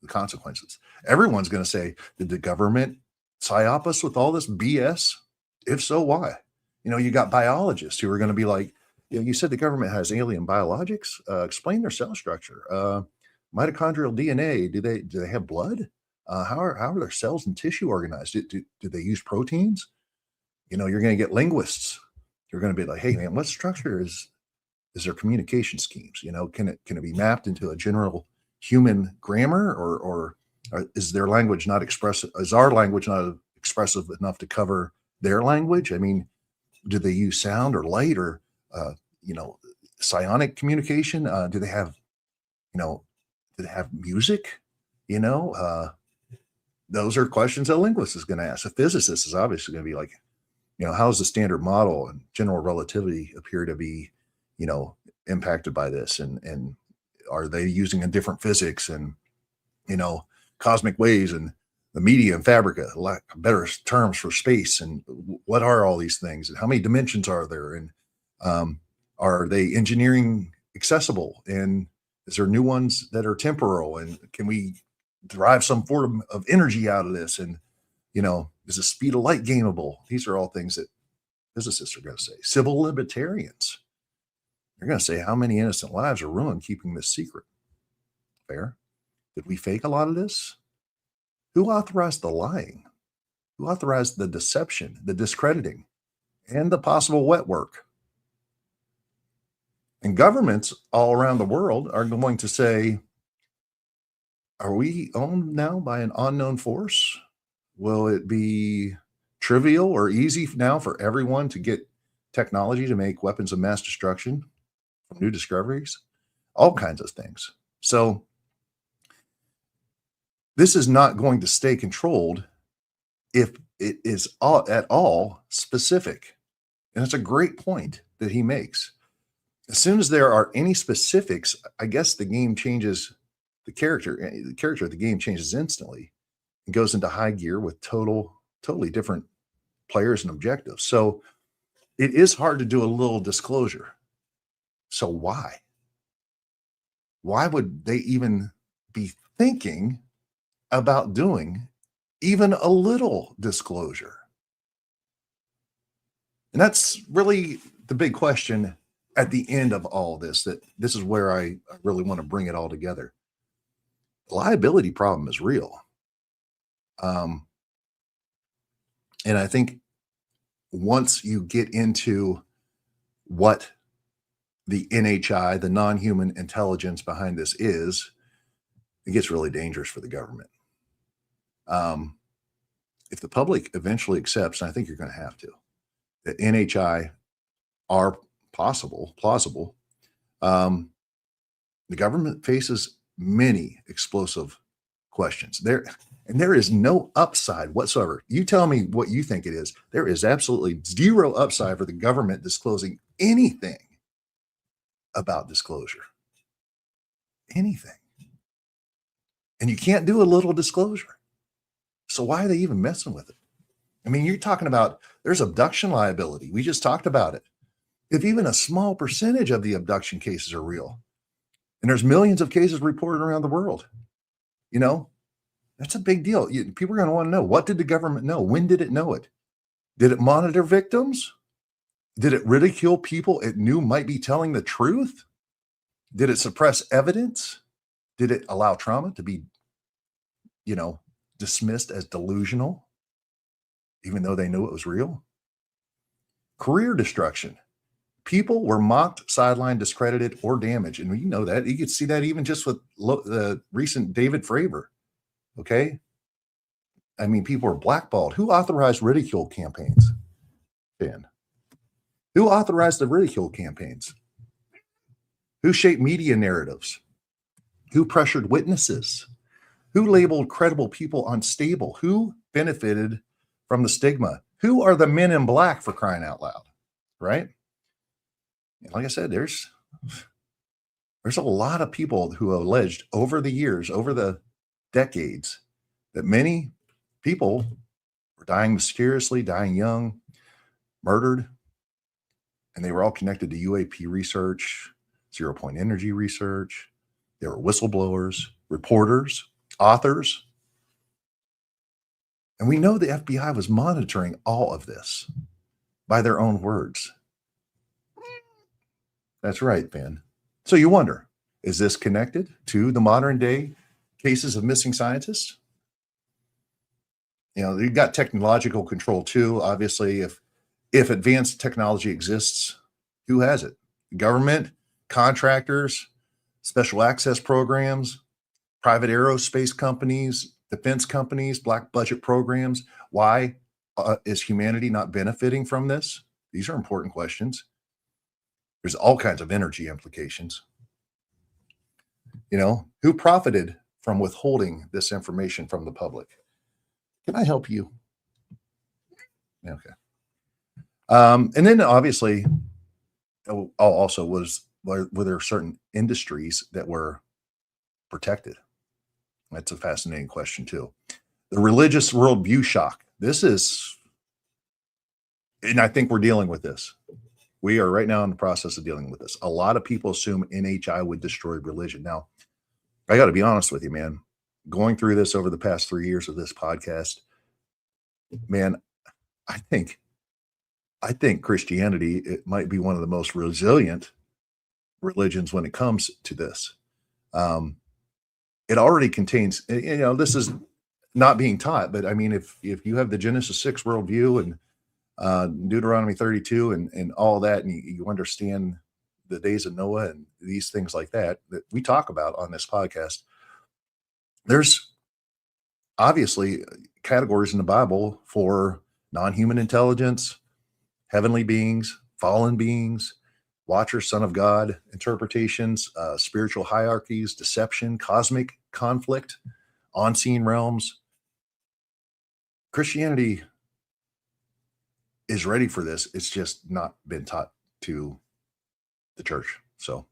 the consequences. Everyone's going to say, did the government psyop us with all this BS? If so, why? You got biologists who are going to be like, you said the government has alien biologics. Explain their cell structure. Mitochondrial DNA. Do they have blood? How are their cells and tissue organized? Do they use proteins? You're going to get linguists. You're going to be like, hey man, what structure is their communication schemes? Can it be mapped into a general human grammar, or is their language not expressive? Is our language not expressive enough to cover their language? I mean, do they use sound or light or psionic communication? Do they have music? Those are questions a linguist is going to ask. A physicist is obviously going to be like, how does the standard model and general relativity appear to be, impacted by this? And are they using a different physics and, cosmic waves and the media and fabric, better terms for space? And what are all these things? And how many dimensions are there? And are they engineering accessible? And is there new ones that are temporal? And can we derive some form of energy out of this? And, is the speed of light gainable? These are all things that physicists are going to say. Civil libertarians They're going to say how many innocent lives are ruined keeping this secret. Fair? Did we fake a lot of this? Who authorized the lying? Who authorized the deception, the discrediting, and the possible wet work? And governments all around the world are going to say, are we owned now by an unknown force? Will it be trivial or easy now for everyone to get technology to make weapons of mass destruction from new discoveries? All kinds of things. So this is not going to stay controlled if it is at all specific. And it's a great point that he makes. As soon as there are any specifics, I guess the game changes the character of the game changes instantly and goes into high gear with totally different players and objectives. So it is hard to do a little disclosure. So why? Why would they even be thinking about doing even a little disclosure? And that's really the big question at the end of all this, that this is where I really want to bring it all together. The liability problem is real. And I think once you get into what the NHI, the non-human intelligence behind this is, it gets really dangerous for the government. If the public eventually accepts, and I think you're going to have to, that NHI are plausible, the government faces many explosive questions there, and there is no upside whatsoever. You tell me what you think it is. There is absolutely zero upside for the government disclosing anything about disclosure. Anything. And you can't do a little disclosure. So why are they even messing with it? I mean, you're talking about there's abduction liability. We just talked about it. If even a small percentage of the abduction cases are real, and there's millions of cases reported around the world, that's a big deal. People are going to want to know, what did the government know? When did it know it? Did it monitor victims? Did it ridicule people it knew might be telling the truth? Did it suppress evidence? Did it allow trauma to be, dismissed as delusional, even though they knew it was real? Career destruction. People were mocked, sidelined, discredited, or damaged. And you know that. You could see that even just with the recent David Fravor. Okay? I mean, people were blackballed. Who authorized ridicule campaigns? Dan. Who authorized the ridicule campaigns? Who shaped media narratives? Who pressured witnesses? Who labeled credible people unstable? Who benefited from the stigma? Who are the men in black, for crying out loud? Right? And like I said, there's a lot of people who alleged over the years, over the decades, that many people were dying mysteriously, dying young, murdered, and they were all connected to UAP research, zero-point energy research. They were whistleblowers, reporters, authors. And we know the FBI was monitoring all of this by their own words. That's right, Ben. So you wonder, is this connected to the modern day cases of missing scientists? You've got technological control too. Obviously, if advanced technology exists, who has it? Government, contractors, special access programs, private aerospace companies, defense companies, black budget programs. Why is humanity not benefiting from this? These are important questions. There's all kinds of energy implications. Who profited from withholding this information from the public? Can I help you? Okay. And then obviously, also were there certain industries that were protected? That's a fascinating question too. The religious worldview shock. And I think we're dealing with this. We are right now in the process of dealing with this. A lot of people assume NHI would destroy religion. Now, I got to be honest with you, man. Going through this over the past 3 years of this podcast, man, I think Christianity, it might be one of the most resilient religions when it comes to this. It already contains, this is not being taught, but I mean, if you have the Genesis 6 worldview and Deuteronomy 32 and all that, and you understand the days of Noah and these things like that we talk about on this podcast, there's obviously categories in the Bible for non-human intelligence, heavenly beings, fallen beings, Watcher, Son of God, interpretations, spiritual hierarchies, deception, cosmic conflict, unseen realms. Christianity is ready for this. It's just not been taught to the church. So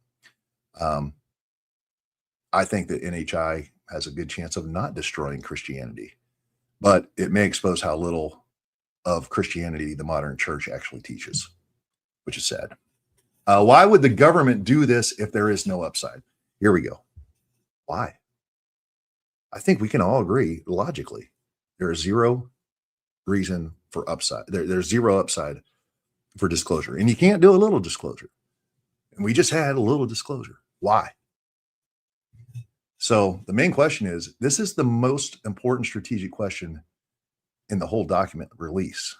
I think that NHI has a good chance of not destroying Christianity, but it may expose how little of Christianity the modern church actually teaches, which is sad. Why would the government do this if there is no upside? Here we go. Why? I think we can all agree logically there is zero reason for upside. There's zero upside for disclosure, and you can't do a little disclosure. And we just had a little disclosure. Why? So the main question is, this is the most important strategic question in the whole document release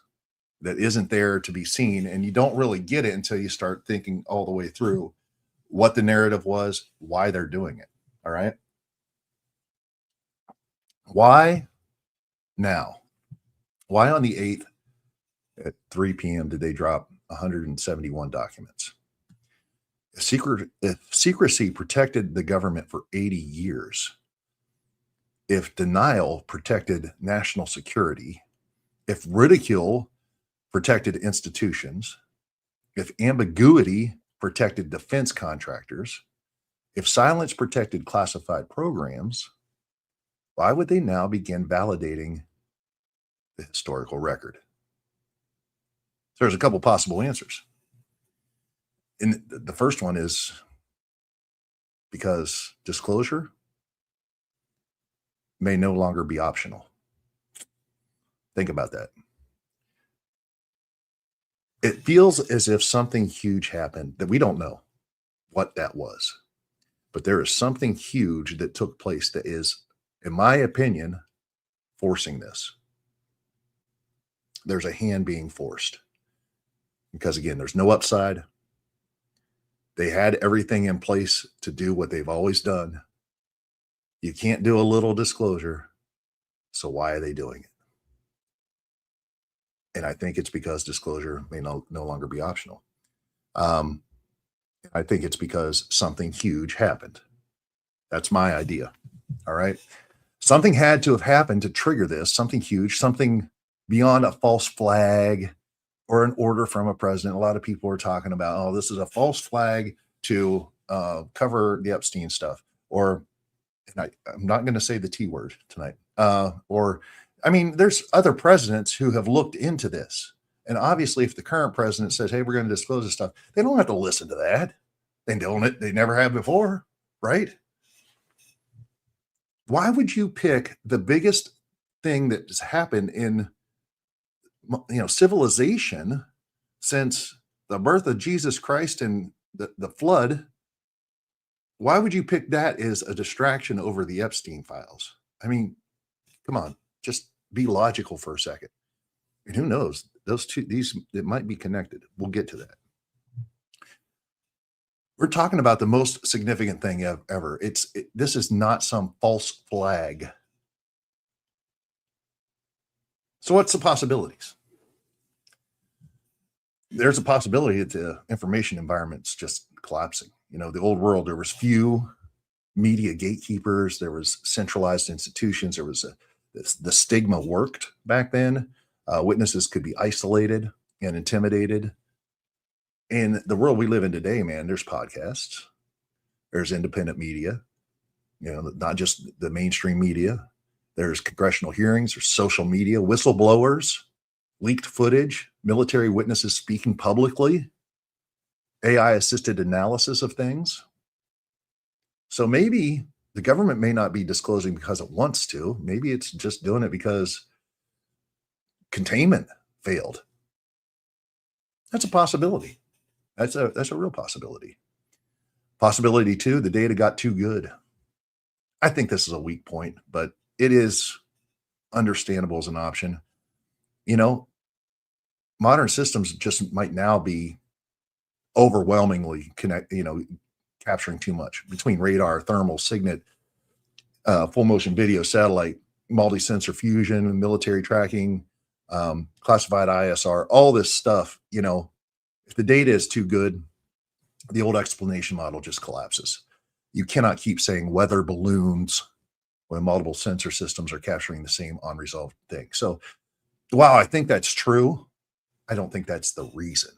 that isn't there to be seen. And you don't really get it until you start thinking all the way through what the narrative was, why they're doing it. All right. Why now? Why on the 8th at 3 p.m. did they drop 171 documents? If secrecy protected the government for 80 years, if denial protected national security, if ridicule protected institutions, if ambiguity protected defense contractors, if silence protected classified programs, why would they now begin validating the historical record? So there's a couple possible answers. And the first one is because disclosure may no longer be optional. Think about that. It feels as if something huge happened that we don't know what that was, but there is something huge that took place that is, in my opinion, forcing this. There's a hand being forced because, again, there's no upside. They had everything in place to do what they've always done. You can't do a little disclosure. So why are they doing it? And I think it's because disclosure may no longer be optional. I think it's because something huge happened. That's my idea. All right. Something had to have happened to trigger this, something huge, something beyond a false flag or an order from a president. A lot of people are talking about, oh, this is a false flag to cover the Epstein stuff. Or, and I'm not going to say the T word tonight. I mean, there's other presidents who have looked into this. And obviously, if the current president says, hey, we're going to disclose this stuff, they don't have to listen to that. They never have before, right? Why would you pick the biggest thing that has happened in civilization since the birth of Jesus Christ and the flood? Why would you pick that as a distraction over the Epstein files? I mean, come on, just be logical for a second. And who knows? It might be connected. We'll get to that. We're talking about the most significant thing ever. This is not some false flag. So what's the possibilities? There's a possibility that the information environment's just collapsing. The old world, there was few media gatekeepers. There was centralized institutions. There was the stigma worked back then. Witnesses could be isolated and intimidated. In the world we live in today, man, there's podcasts, there's independent media, not just the mainstream media. There's congressional hearings, there's social media, whistleblowers, leaked footage, military witnesses speaking publicly, AI-assisted analysis of things. So maybe the government may not be disclosing because it wants to. Maybe it's just doing it because containment failed. That's a possibility. That's a real possibility. Possibility 2, the data got too good. I think this is a weak point, but it is understandable as an option. You know, modern systems just might now be overwhelmingly capturing too much between radar, thermal, signet, full motion video, satellite, multi-sensor fusion, military tracking, classified ISR, all this stuff. If the data is too good, the old explanation model just collapses. You cannot keep saying weather balloons when multiple sensor systems are capturing the same unresolved thing. So while I think that's true, I don't think that's the reason.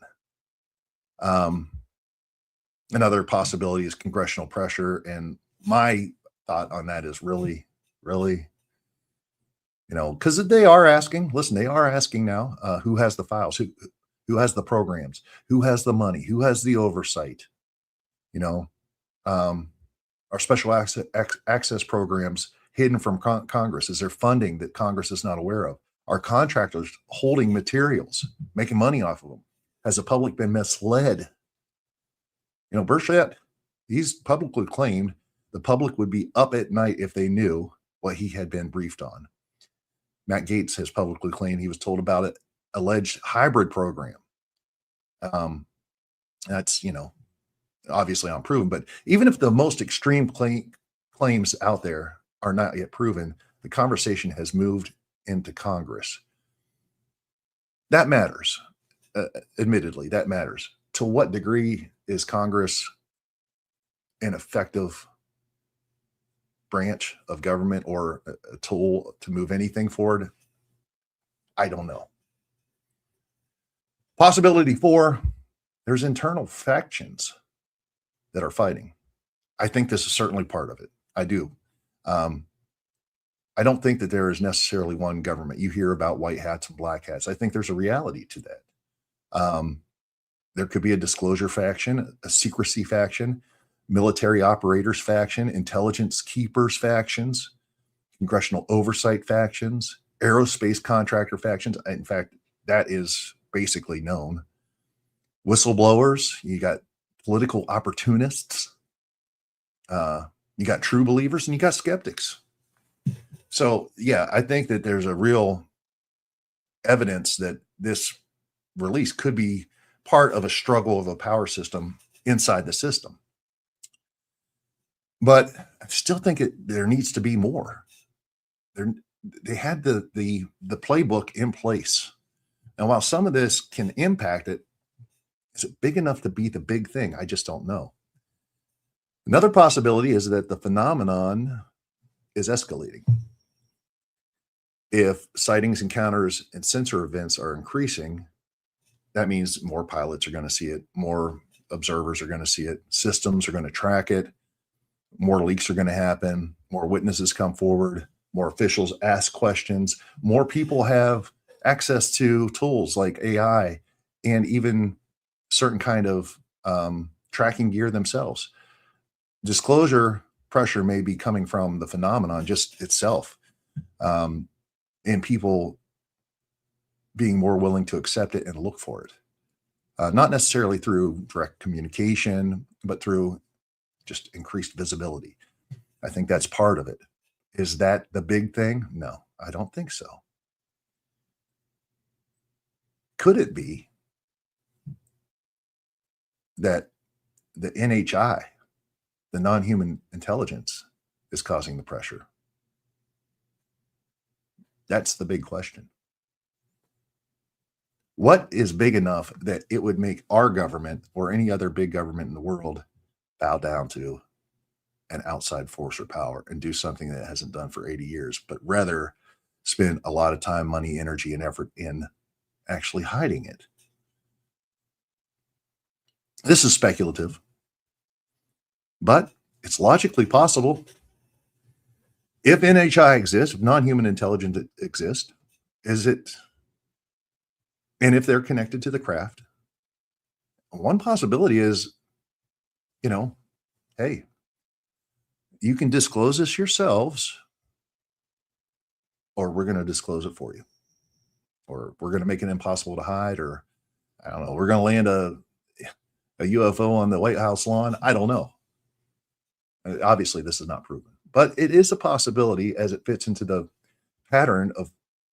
Another possibility is congressional pressure. And my thought on that is really, because they are asking now, who has the files, who has the programs, who has the money, who has the oversight, our special access programs hidden from Congress. Is there funding that Congress is not aware of? Are contractors holding materials, making money off of them? Has the public been misled? Burchett, he's publicly claimed the public would be up at night if they knew what he had been briefed on. Matt Gaetz has publicly claimed he was told about an alleged hybrid program. That's, obviously unproven, but even if the most extreme claims out there are not yet proven, the conversation has moved into Congress. That matters. Admittedly, that matters. To what degree is Congress an effective branch of government or a tool to move anything forward? I don't know. Possibility 4, there's internal factions that are fighting. I think this is certainly part of it. I do. I don't think that there is necessarily one government. You hear about white hats and black hats. I think there's a reality to that. There could be a disclosure faction, a secrecy faction, military operators faction, intelligence keepers factions, congressional oversight factions, aerospace contractor factions. In fact, that is basically known. Whistleblowers, you got political opportunists, you got true believers, and you got skeptics. So, yeah, I think that there's a real evidence that this release could be part of a struggle of a power system inside the system. But I still think there needs to be more. They had the playbook in place. And while some of this can impact it, is it big enough to be the big thing? I just don't know. Another possibility is that the phenomenon is escalating. If sightings, encounters, and sensor events are increasing, that means more pilots are going to see it, more observers are going to see it, systems are going to track it, more leaks are going to happen, more witnesses come forward, more officials ask questions, more people have access to tools like AI and even certain kind of tracking gear themselves. Disclosure pressure may be coming from the phenomenon just itself, and people being more willing to accept it and look for it. Not necessarily through direct communication, but through just increased visibility. I think that's part of it. Is that the big thing? No, I don't think so. Could it be that the NHI, the non-human intelligence, is causing the pressure? That's the big question. What is big enough that it would make our government or any other big government in the world bow down to an outside force or power and do something that it hasn't done for 80 years, but rather spend a lot of time, money, energy, and effort in actually hiding it? This is speculative, but it's logically possible. If NHI exists, if non-human intelligence exists, and if they're connected to the craft, one possibility is, hey, you can disclose this yourselves, or we're going to disclose it for you, or we're going to make it impossible to hide, or I don't know, we're going to land a UFO on the White House lawn. I don't know. Obviously, this is not proven, but it is a possibility as it fits into the pattern of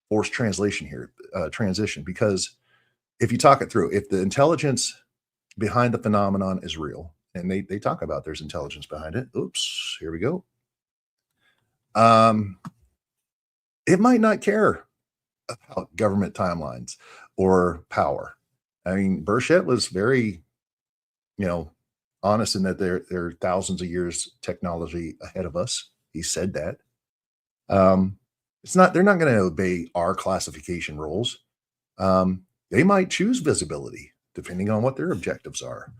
forced translation here, transition. Because if you talk it through, if the intelligence behind the phenomenon is real, and they talk about there's intelligence behind it. Oops, here we go. It might not care about government timelines or power. I mean, Burchett was very, honest in that they're thousands of years technology ahead of us. He said that. They're not going to obey our classification rules. They might choose visibility depending on what their objectives are.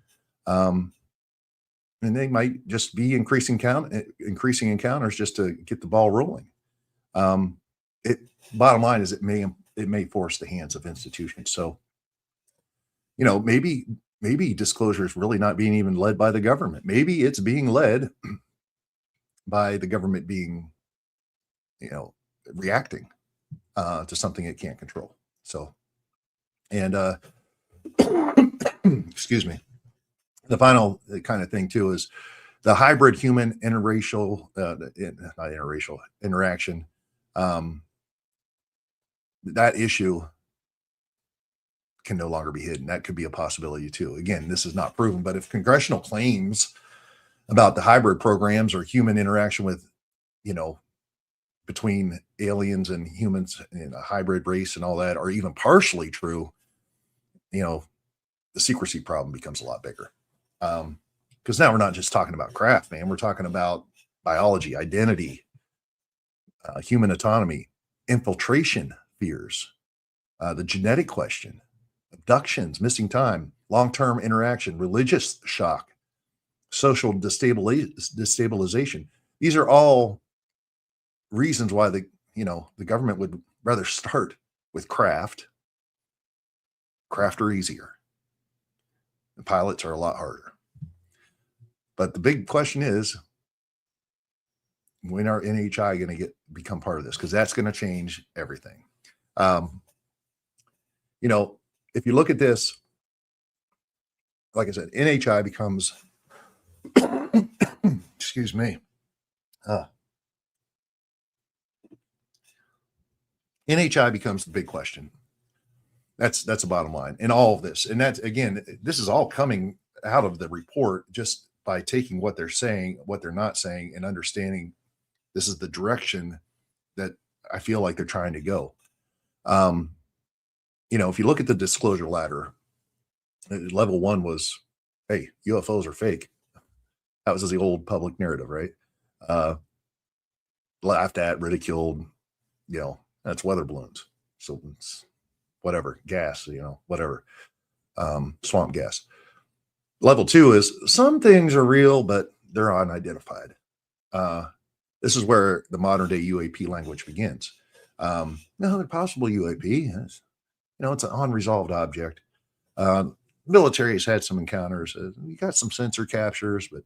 And they might just be increasing encounters just to get the ball rolling. Bottom line is it may force the hands of institutions. So, maybe disclosure is really not being even led by the government. Maybe it's being led by the government being, reacting to something it can't control. So, and excuse me. The final kind of thing too is the hybrid human interracial, not interracial interaction. That issue can no longer be hidden. That could be a possibility too. Again, this is not proven, but if congressional claims about the hybrid programs or human interaction with, between aliens and humans in a hybrid race and all that are even partially true, the secrecy problem becomes a lot bigger. Because now we're not just talking about craft, man. We're talking about biology, identity, human autonomy, infiltration fears, the genetic question, abductions, missing time, long-term interaction, religious shock, social destabilization. These are all reasons why the government would rather start with craft. Craft are easier. The pilots are a lot harder. But the big question is, when are NHI going to become part of this? Because that's going to change everything. If you look at this, like I said, NHI becomes, excuse me, NHI becomes the big question. That's the bottom line in all of this. And that's, again, this is all coming out of the report just by taking what they're saying, what they're not saying, and understanding this is the direction that I feel like they're trying to go. If you look at the disclosure ladder, level 1 was, hey, UFOs are fake. That was the old public narrative, right? Laughed at, ridiculed, that's weather balloons. So it's whatever, gas, whatever, swamp gas. Level 2 is some things are real, but they're unidentified. This is where the modern day UAP language begins. No, they're possible UAP. It's an unresolved object. Military has had some encounters. We got some sensor captures, but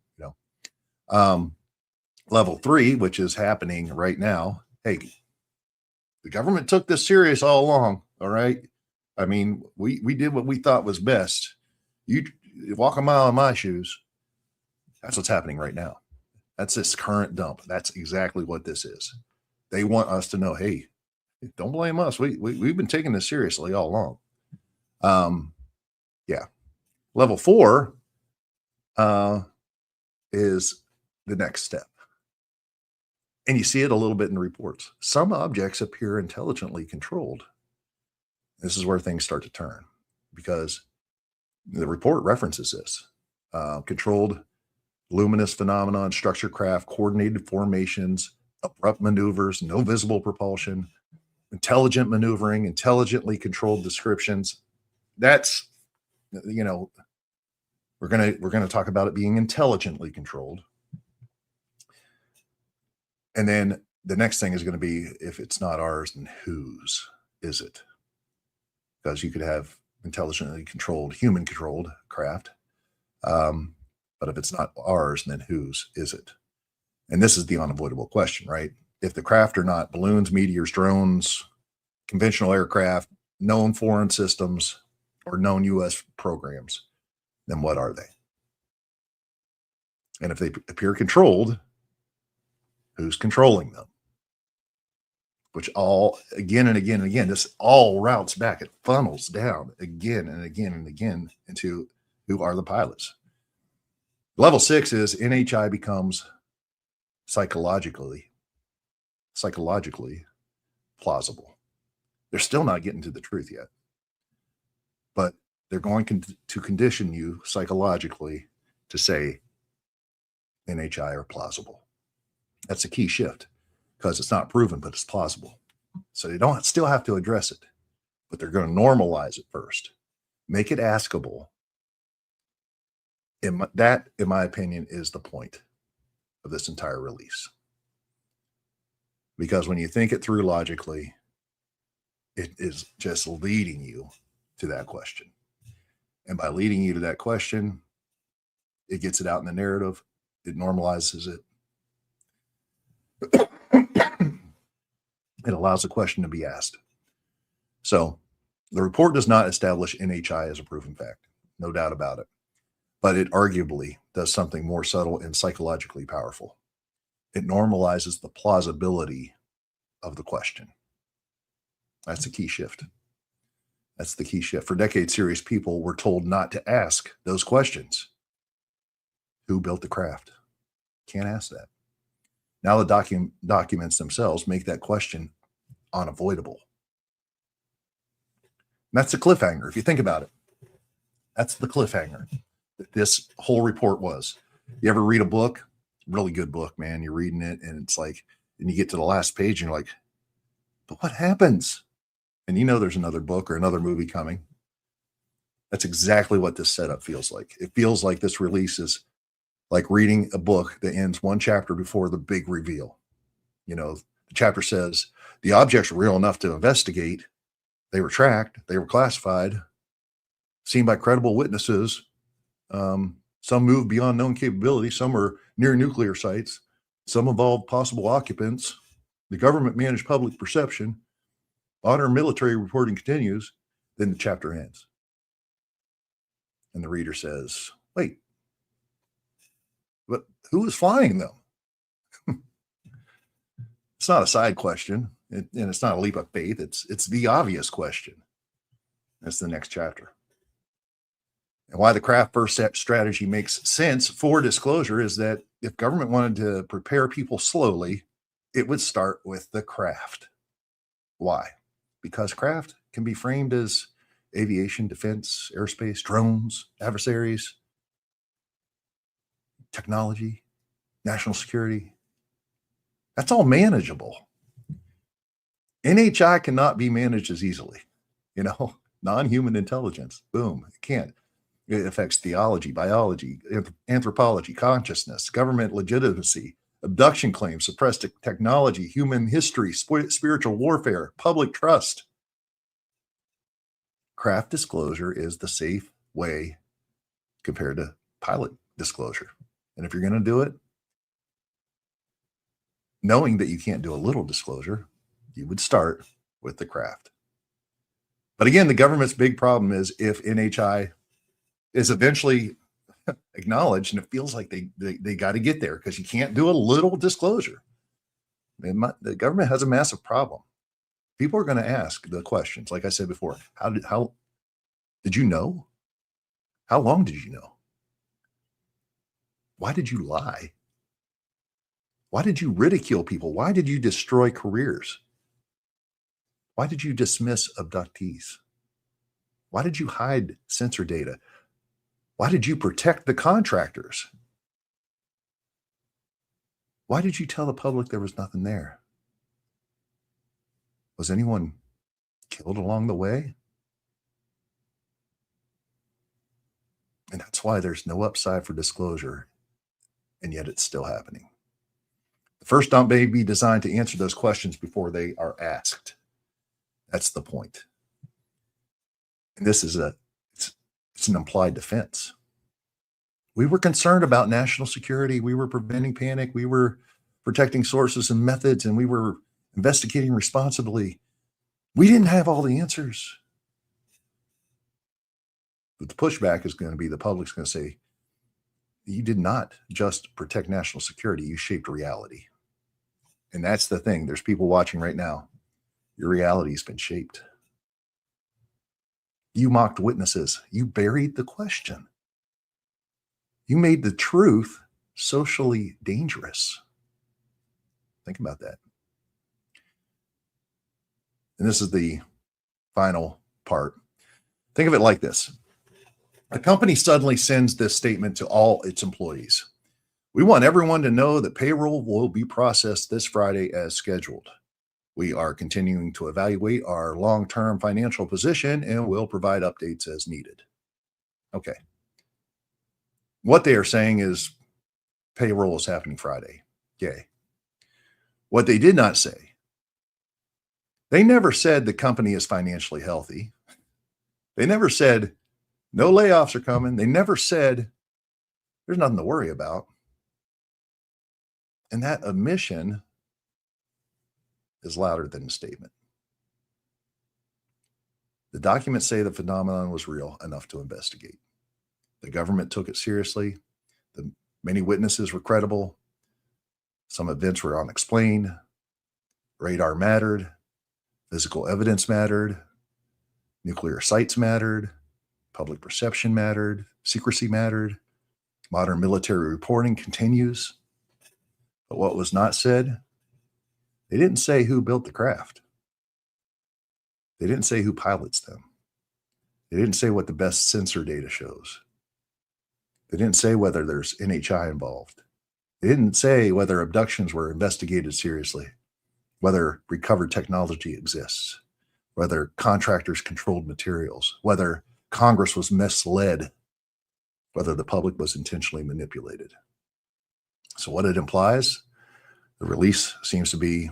level 3, which is happening right now. Hey, the government took this serious all along. All right. I mean, we did what we thought was best. You walk a mile in my shoes. That's what's happening right now. That's this current dump. That's exactly what this is. They want us to know, hey, don't blame us. We've been taking this seriously all along. Yeah. Level 4 is the next step. And you see it a little bit in the reports. Some objects appear intelligently controlled. This is where things start to turn, because the report references this. Controlled luminous phenomenon, structured craft, coordinated formations, abrupt maneuvers, no visible propulsion, intelligent maneuvering, intelligently controlled descriptions. That's, we're gonna talk about it being intelligently controlled. And then the next thing is going to be, if it's not ours, then whose is it? Because you could have intelligently controlled, human controlled craft. But if it's not ours, then whose is it? And this is the unavoidable question, right? If the craft are not balloons, meteors, drones, conventional aircraft, known foreign systems, or known U.S. programs, then what are they? And if they appear controlled, who's controlling them? Which all, again and again and again, this all routes back. It funnels down again and again and again into who are the pilots. Level 6 is NHI becomes psychologically plausible. They're still not getting to the truth yet, but they're going to condition you psychologically to say NHI are plausible. That's a key shift, because it's not proven, but it's plausible. So they don't still have to address it, but they're going to normalize it first, make it askable. That, in my opinion, is the point of this entire release. Because when you think it through logically, it is just leading you to that question. And by leading you to that question, it gets it out in the narrative, it normalizes it. It allows the question to be asked. So the report does not establish NHI as a proven fact, no doubt about it. But it arguably does something more subtle and psychologically powerful. It normalizes the plausibility of the question. That's the key shift. That's the key shift. For decades, serious people were told not to ask those questions. Who built the craft? Can't ask that. Now the documents themselves make that question unavoidable. And that's the cliffhanger. If you think about it, that's the cliffhanger that this whole report was. You ever read a book? Really good book, man. You're reading it and it's like, and you get to the last page and you're like, but what happens? And you know there's another book or another movie coming. That's exactly what this setup feels like. It feels like this release is like reading a book that ends one chapter before the big reveal. You know, the chapter says the objects were real enough to investigate. They were tracked. They were classified, seen by credible witnesses. Some moved beyond known capability. Some are near nuclear sites. Some involved possible occupants. The government managed public perception. Honor military reporting continues. Then the chapter ends. And the reader says, wait, but who is flying them? It's not a side question, and it's not a leap of faith. It's the obvious question. That's the next chapter. And why the craft first strategy makes sense for disclosure is that if government wanted to prepare people slowly, it would start with the craft. Why? Because craft can be framed as aviation, defense, airspace, drones, adversaries, technology, national security. That's all manageable. NHI cannot be managed as easily. You know, non-human intelligence, boom, it can't. It affects theology, biology, anthropology, consciousness, government legitimacy, abduction claims, suppressed technology, human history, spiritual warfare, public trust. Craft disclosure is the safe way compared to pilot disclosure. And if you're going to do it, knowing that you can't do a little disclosure, you would start with the craft. But again, the government's big problem is if NHI is eventually acknowledged, and it feels like they got to get there because you can't do a little disclosure. The government has a massive problem. People are going to ask the questions. Like I said before, how did you know? How long did you know? Why did you lie? Why did you ridicule people? Why did you destroy careers? Why did you dismiss abductees? Why did you hide sensor data? Why did you protect the contractors? Why did you tell the public there was nothing there? Was anyone killed along the way? And that's why there's no upside for disclosure, and yet it's still happening. The first dump may be designed to answer those questions before they are asked. That's the point. And this is it's an implied defense. We were concerned about national security. We were preventing panic. We were protecting sources and methods, and we were investigating responsibly. We didn't have all the answers. But the pushback is going to be the public's going to say, you did not just protect national security, you shaped reality. And that's the thing. There's people watching right now. Your reality has been shaped. You mocked witnesses. You buried the question. You made the truth socially dangerous. Think about that. And this is the final part. Think of it like this. A company suddenly sends this statement to all its employees. We want everyone to know that payroll will be processed this Friday as scheduled. We are continuing to evaluate our long-term financial position and will provide updates as needed. Okay. What they are saying is payroll is happening Friday. Yay. What they did not say, they never said the company is financially healthy. They never said no layoffs are coming. They never said there's nothing to worry about. And that omission is louder than the statement. The documents say the phenomenon was real enough to investigate. The government took it seriously. The many witnesses were credible. Some events were unexplained. Radar mattered. Physical evidence mattered. Nuclear sites mattered. Public perception mattered. Secrecy mattered. Modern military reporting continues. But what was not said, they didn't say who built the craft. They didn't say who pilots them. They didn't say what the best sensor data shows. They didn't say whether there's NHI involved. They didn't say whether abductions were investigated seriously, whether recovered technology exists, whether contractors controlled materials, whether Congress was misled, whether the public was intentionally manipulated. So what it implies, the release seems to be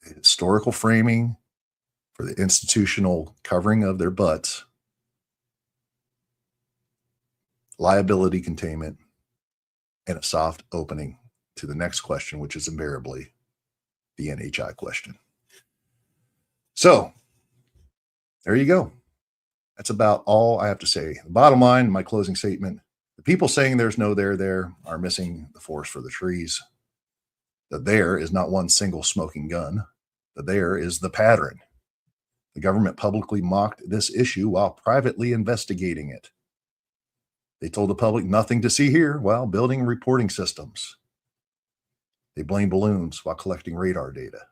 a historical framing for the institutional covering of their butts, liability containment, and a soft opening to the next question, which is invariably the NHI question. So there you go. That's about all I have to say. The bottom line, my closing statement, the people saying there's no there are missing the forest for the trees. The there is not one single smoking gun. The there is the pattern. The government publicly mocked this issue while privately investigating it. They told the public nothing to see here while building reporting systems. They blamed balloons while collecting radar data.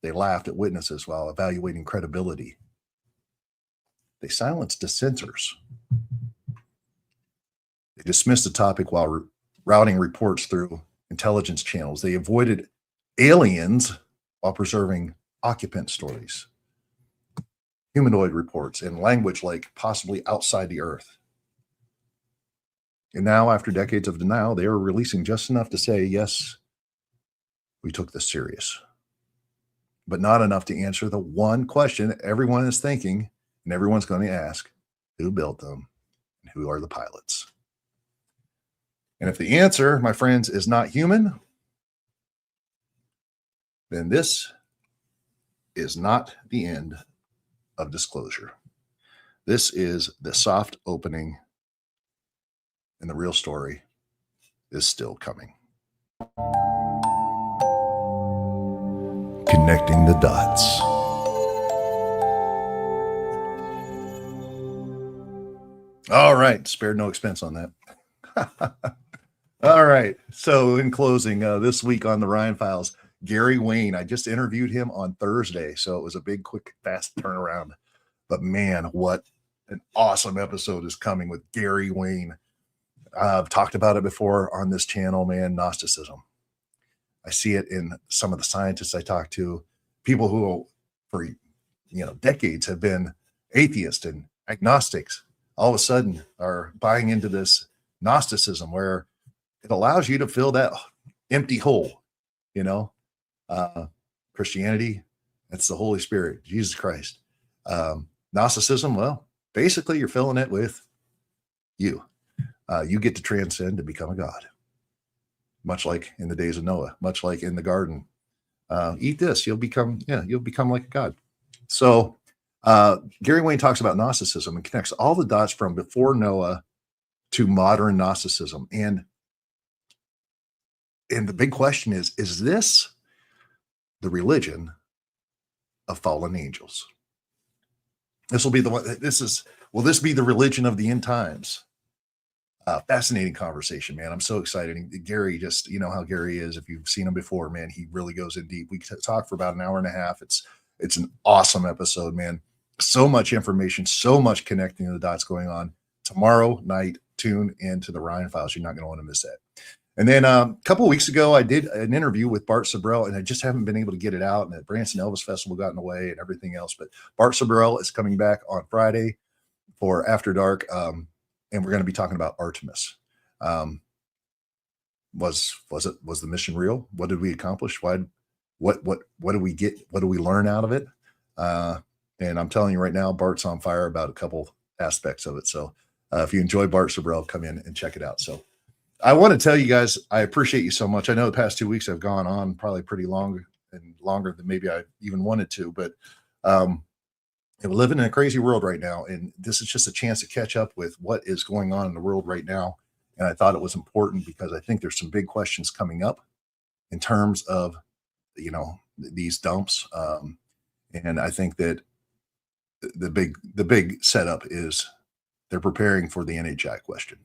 They laughed at witnesses while evaluating credibility. They silenced dissenters. They dismissed the topic while routing reports through intelligence channels. They avoided aliens while preserving occupant stories, humanoid reports, and language like possibly outside the earth. And now, after decades of denial, they are releasing just enough to say, yes, we took this serious, but not enough to answer the one question that everyone is thinking and everyone's going to ask: who built them and who are the pilots? And if the answer, my friends, is not human, then this is not the end of disclosure. This is the soft opening, and the real story is still coming. Connecting the dots. All right. Spared no expense on that. All right. So in closing, this week on the Ryan Files, Gary Wayne, I just interviewed him on Thursday. So it was a big, quick, fast turnaround. But man, what an awesome episode is coming with Gary Wayne. I've talked about it before on this channel, man, Gnosticism. I see it in some of the scientists I talk to, people who for decades have been atheists and agnostics, all of a sudden are buying into this Gnosticism where it allows you to fill that empty hole. Christianity, that's the Holy Spirit, Jesus Christ. Gnosticism, well, basically you're filling it with you. You get to transcend to become a god, much like in the days of Noah, much like in the garden. Eat this, you'll become like a god. So Gary Wayne talks about Gnosticism and connects all the dots from before Noah to modern Gnosticism. And the big question is this the religion of fallen angels? This will be the one. Will this be the religion of the end times? Fascinating conversation, man. I'm so excited. And Gary, just, you know how Gary is. If you've seen him before, man, he really goes in deep. We talk for about an hour and a half. It's an awesome episode, man. So much information, so much connecting the dots going on. Tomorrow night, tune into the Ryan Files. You're not going to want to miss that. And then a couple of weeks ago, I did an interview with Bart Sabrell, and I just haven't been able to get it out. And the Branson Elvis Festival got in the way and everything else. But Bart Sabrell is coming back on Friday for After Dark, and we're going to be talking about Artemis. Was the mission real? What did we accomplish? What did we get? What do we learn out of it? And I'm telling you right now, Bart's on fire about a couple aspects of it. So if you enjoy Bart Sabrell, come in and check it out. So I want to tell you guys, I appreciate you so much. I know the past 2 weeks I've gone on probably pretty long and longer than maybe I even wanted to, but we're living in a crazy world right now. And this is just a chance to catch up with what is going on in the world right now. And I thought it was important because I think there's some big questions coming up in terms of, you know, these dumps. And I think that the big setup is they're preparing for the NHI question.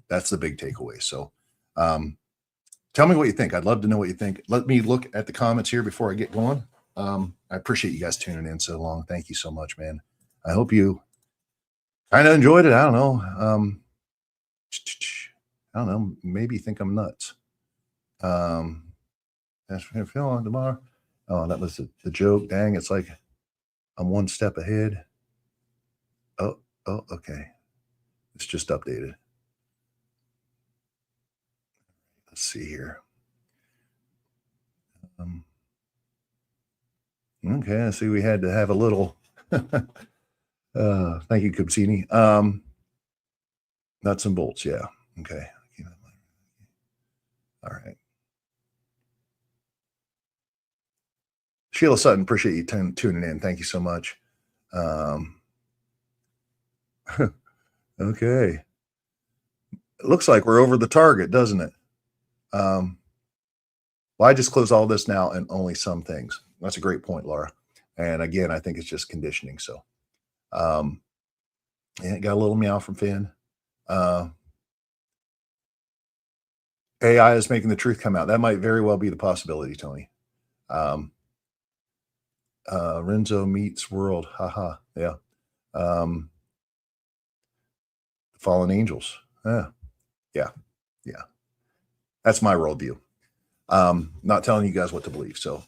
That's the big takeaway. So tell me what you think. I'd love to know what you think. Let me look at the comments here before I get going. I appreciate you guys tuning in so long. Thank you so much, man. I hope you kind of enjoyed it. I don't know. Maybe think I'm nuts. That's what I'm feeling tomorrow. Oh, that was the joke. Dang, it's like I'm one step ahead. Oh, okay. It's just updated. Let's see here. Okay, I see we had to have a little thank you, Kubsini. Nuts and bolts, yeah. Okay. All right. Sheila Sutton, appreciate you tuning in. Thank you so much. Okay. It looks like we're over the target, doesn't it? Well, I just close all this now and only some things. That's a great point, Laura. And again, I think it's just conditioning. So, yeah, got a little meow from Finn. AI is making the truth come out. That might very well be the possibility, Tony. Renzo meets world. Haha. Yeah. Fallen angels. Yeah. That's my worldview. Not telling you guys what to believe. So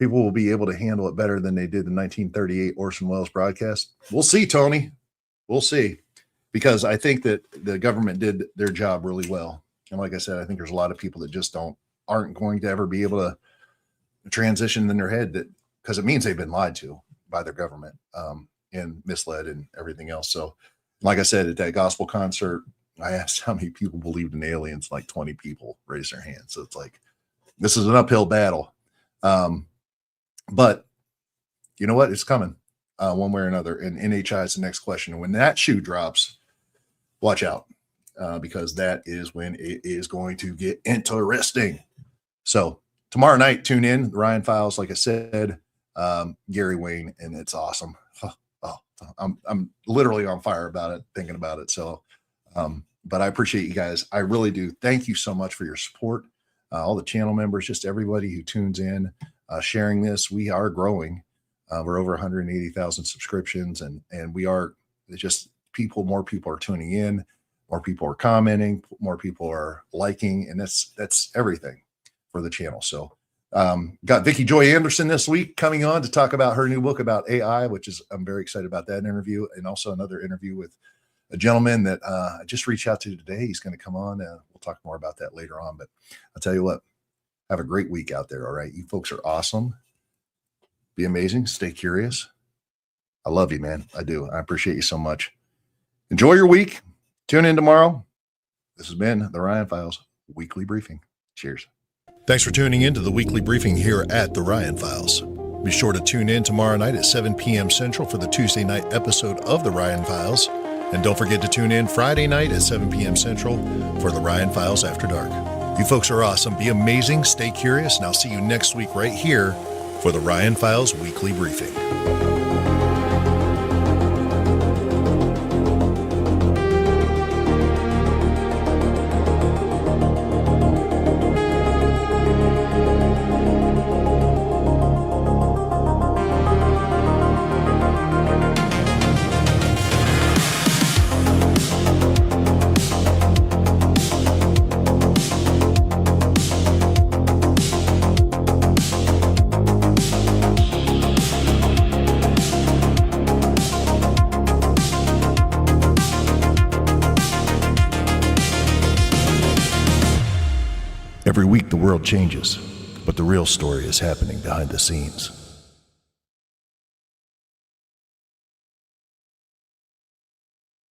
people will be able to handle it better than they did the 1938 Orson Welles broadcast. We'll see, Tony. We'll see. Because I think that the government did their job really well. And like I said, I think there's a lot of people that just aren't going to ever be able to transition in their head, that because it means they've been lied to by their government and misled and everything else. So like I said, at that gospel concert, I asked how many people believed in aliens. Like 20 people raised their hands. So it's like, this is an uphill battle. But you know what? It's coming one way or another. And NHI is the next question. And when that shoe drops, watch out because that is when it is going to get interesting. So tomorrow night, tune in, the Ryan Files, like I said, Gary Wayne, and it's awesome. I'm literally on fire about it, thinking about it. So, but I appreciate you guys. I really do. Thank you so much for your support. All the channel members, just everybody who tunes in, sharing this. We are growing. We're over 180,000 subscriptions, and we are just more people are tuning in, more people are commenting, more people are liking, and that's everything for the channel. So got Vicki Joy Anderson this week coming on to talk about her new book about AI, I'm very excited about that interview, and also another interview with a gentleman that I just reached out to today. He's going to come on. We'll talk more about that later on, but I'll tell you what, have a great week out there. All right. You folks are awesome. Be amazing. Stay curious. I love you, man. I do. I appreciate you so much. Enjoy your week. Tune in tomorrow. This has been the Ryan Files Weekly Briefing. Cheers. Thanks for tuning in to the weekly briefing here at the Ryan Files. Be sure to tune in tomorrow night at 7 p.m. Central for the Tuesday night episode of the Ryan Files. And don't forget to tune in Friday night at 7 p.m. Central for the Ryan Files After Dark. You folks are awesome. Be amazing. Stay curious. And I'll see you next week right here for the Ryan Files Weekly Briefing. Every week the world changes, but the real story is happening behind the scenes.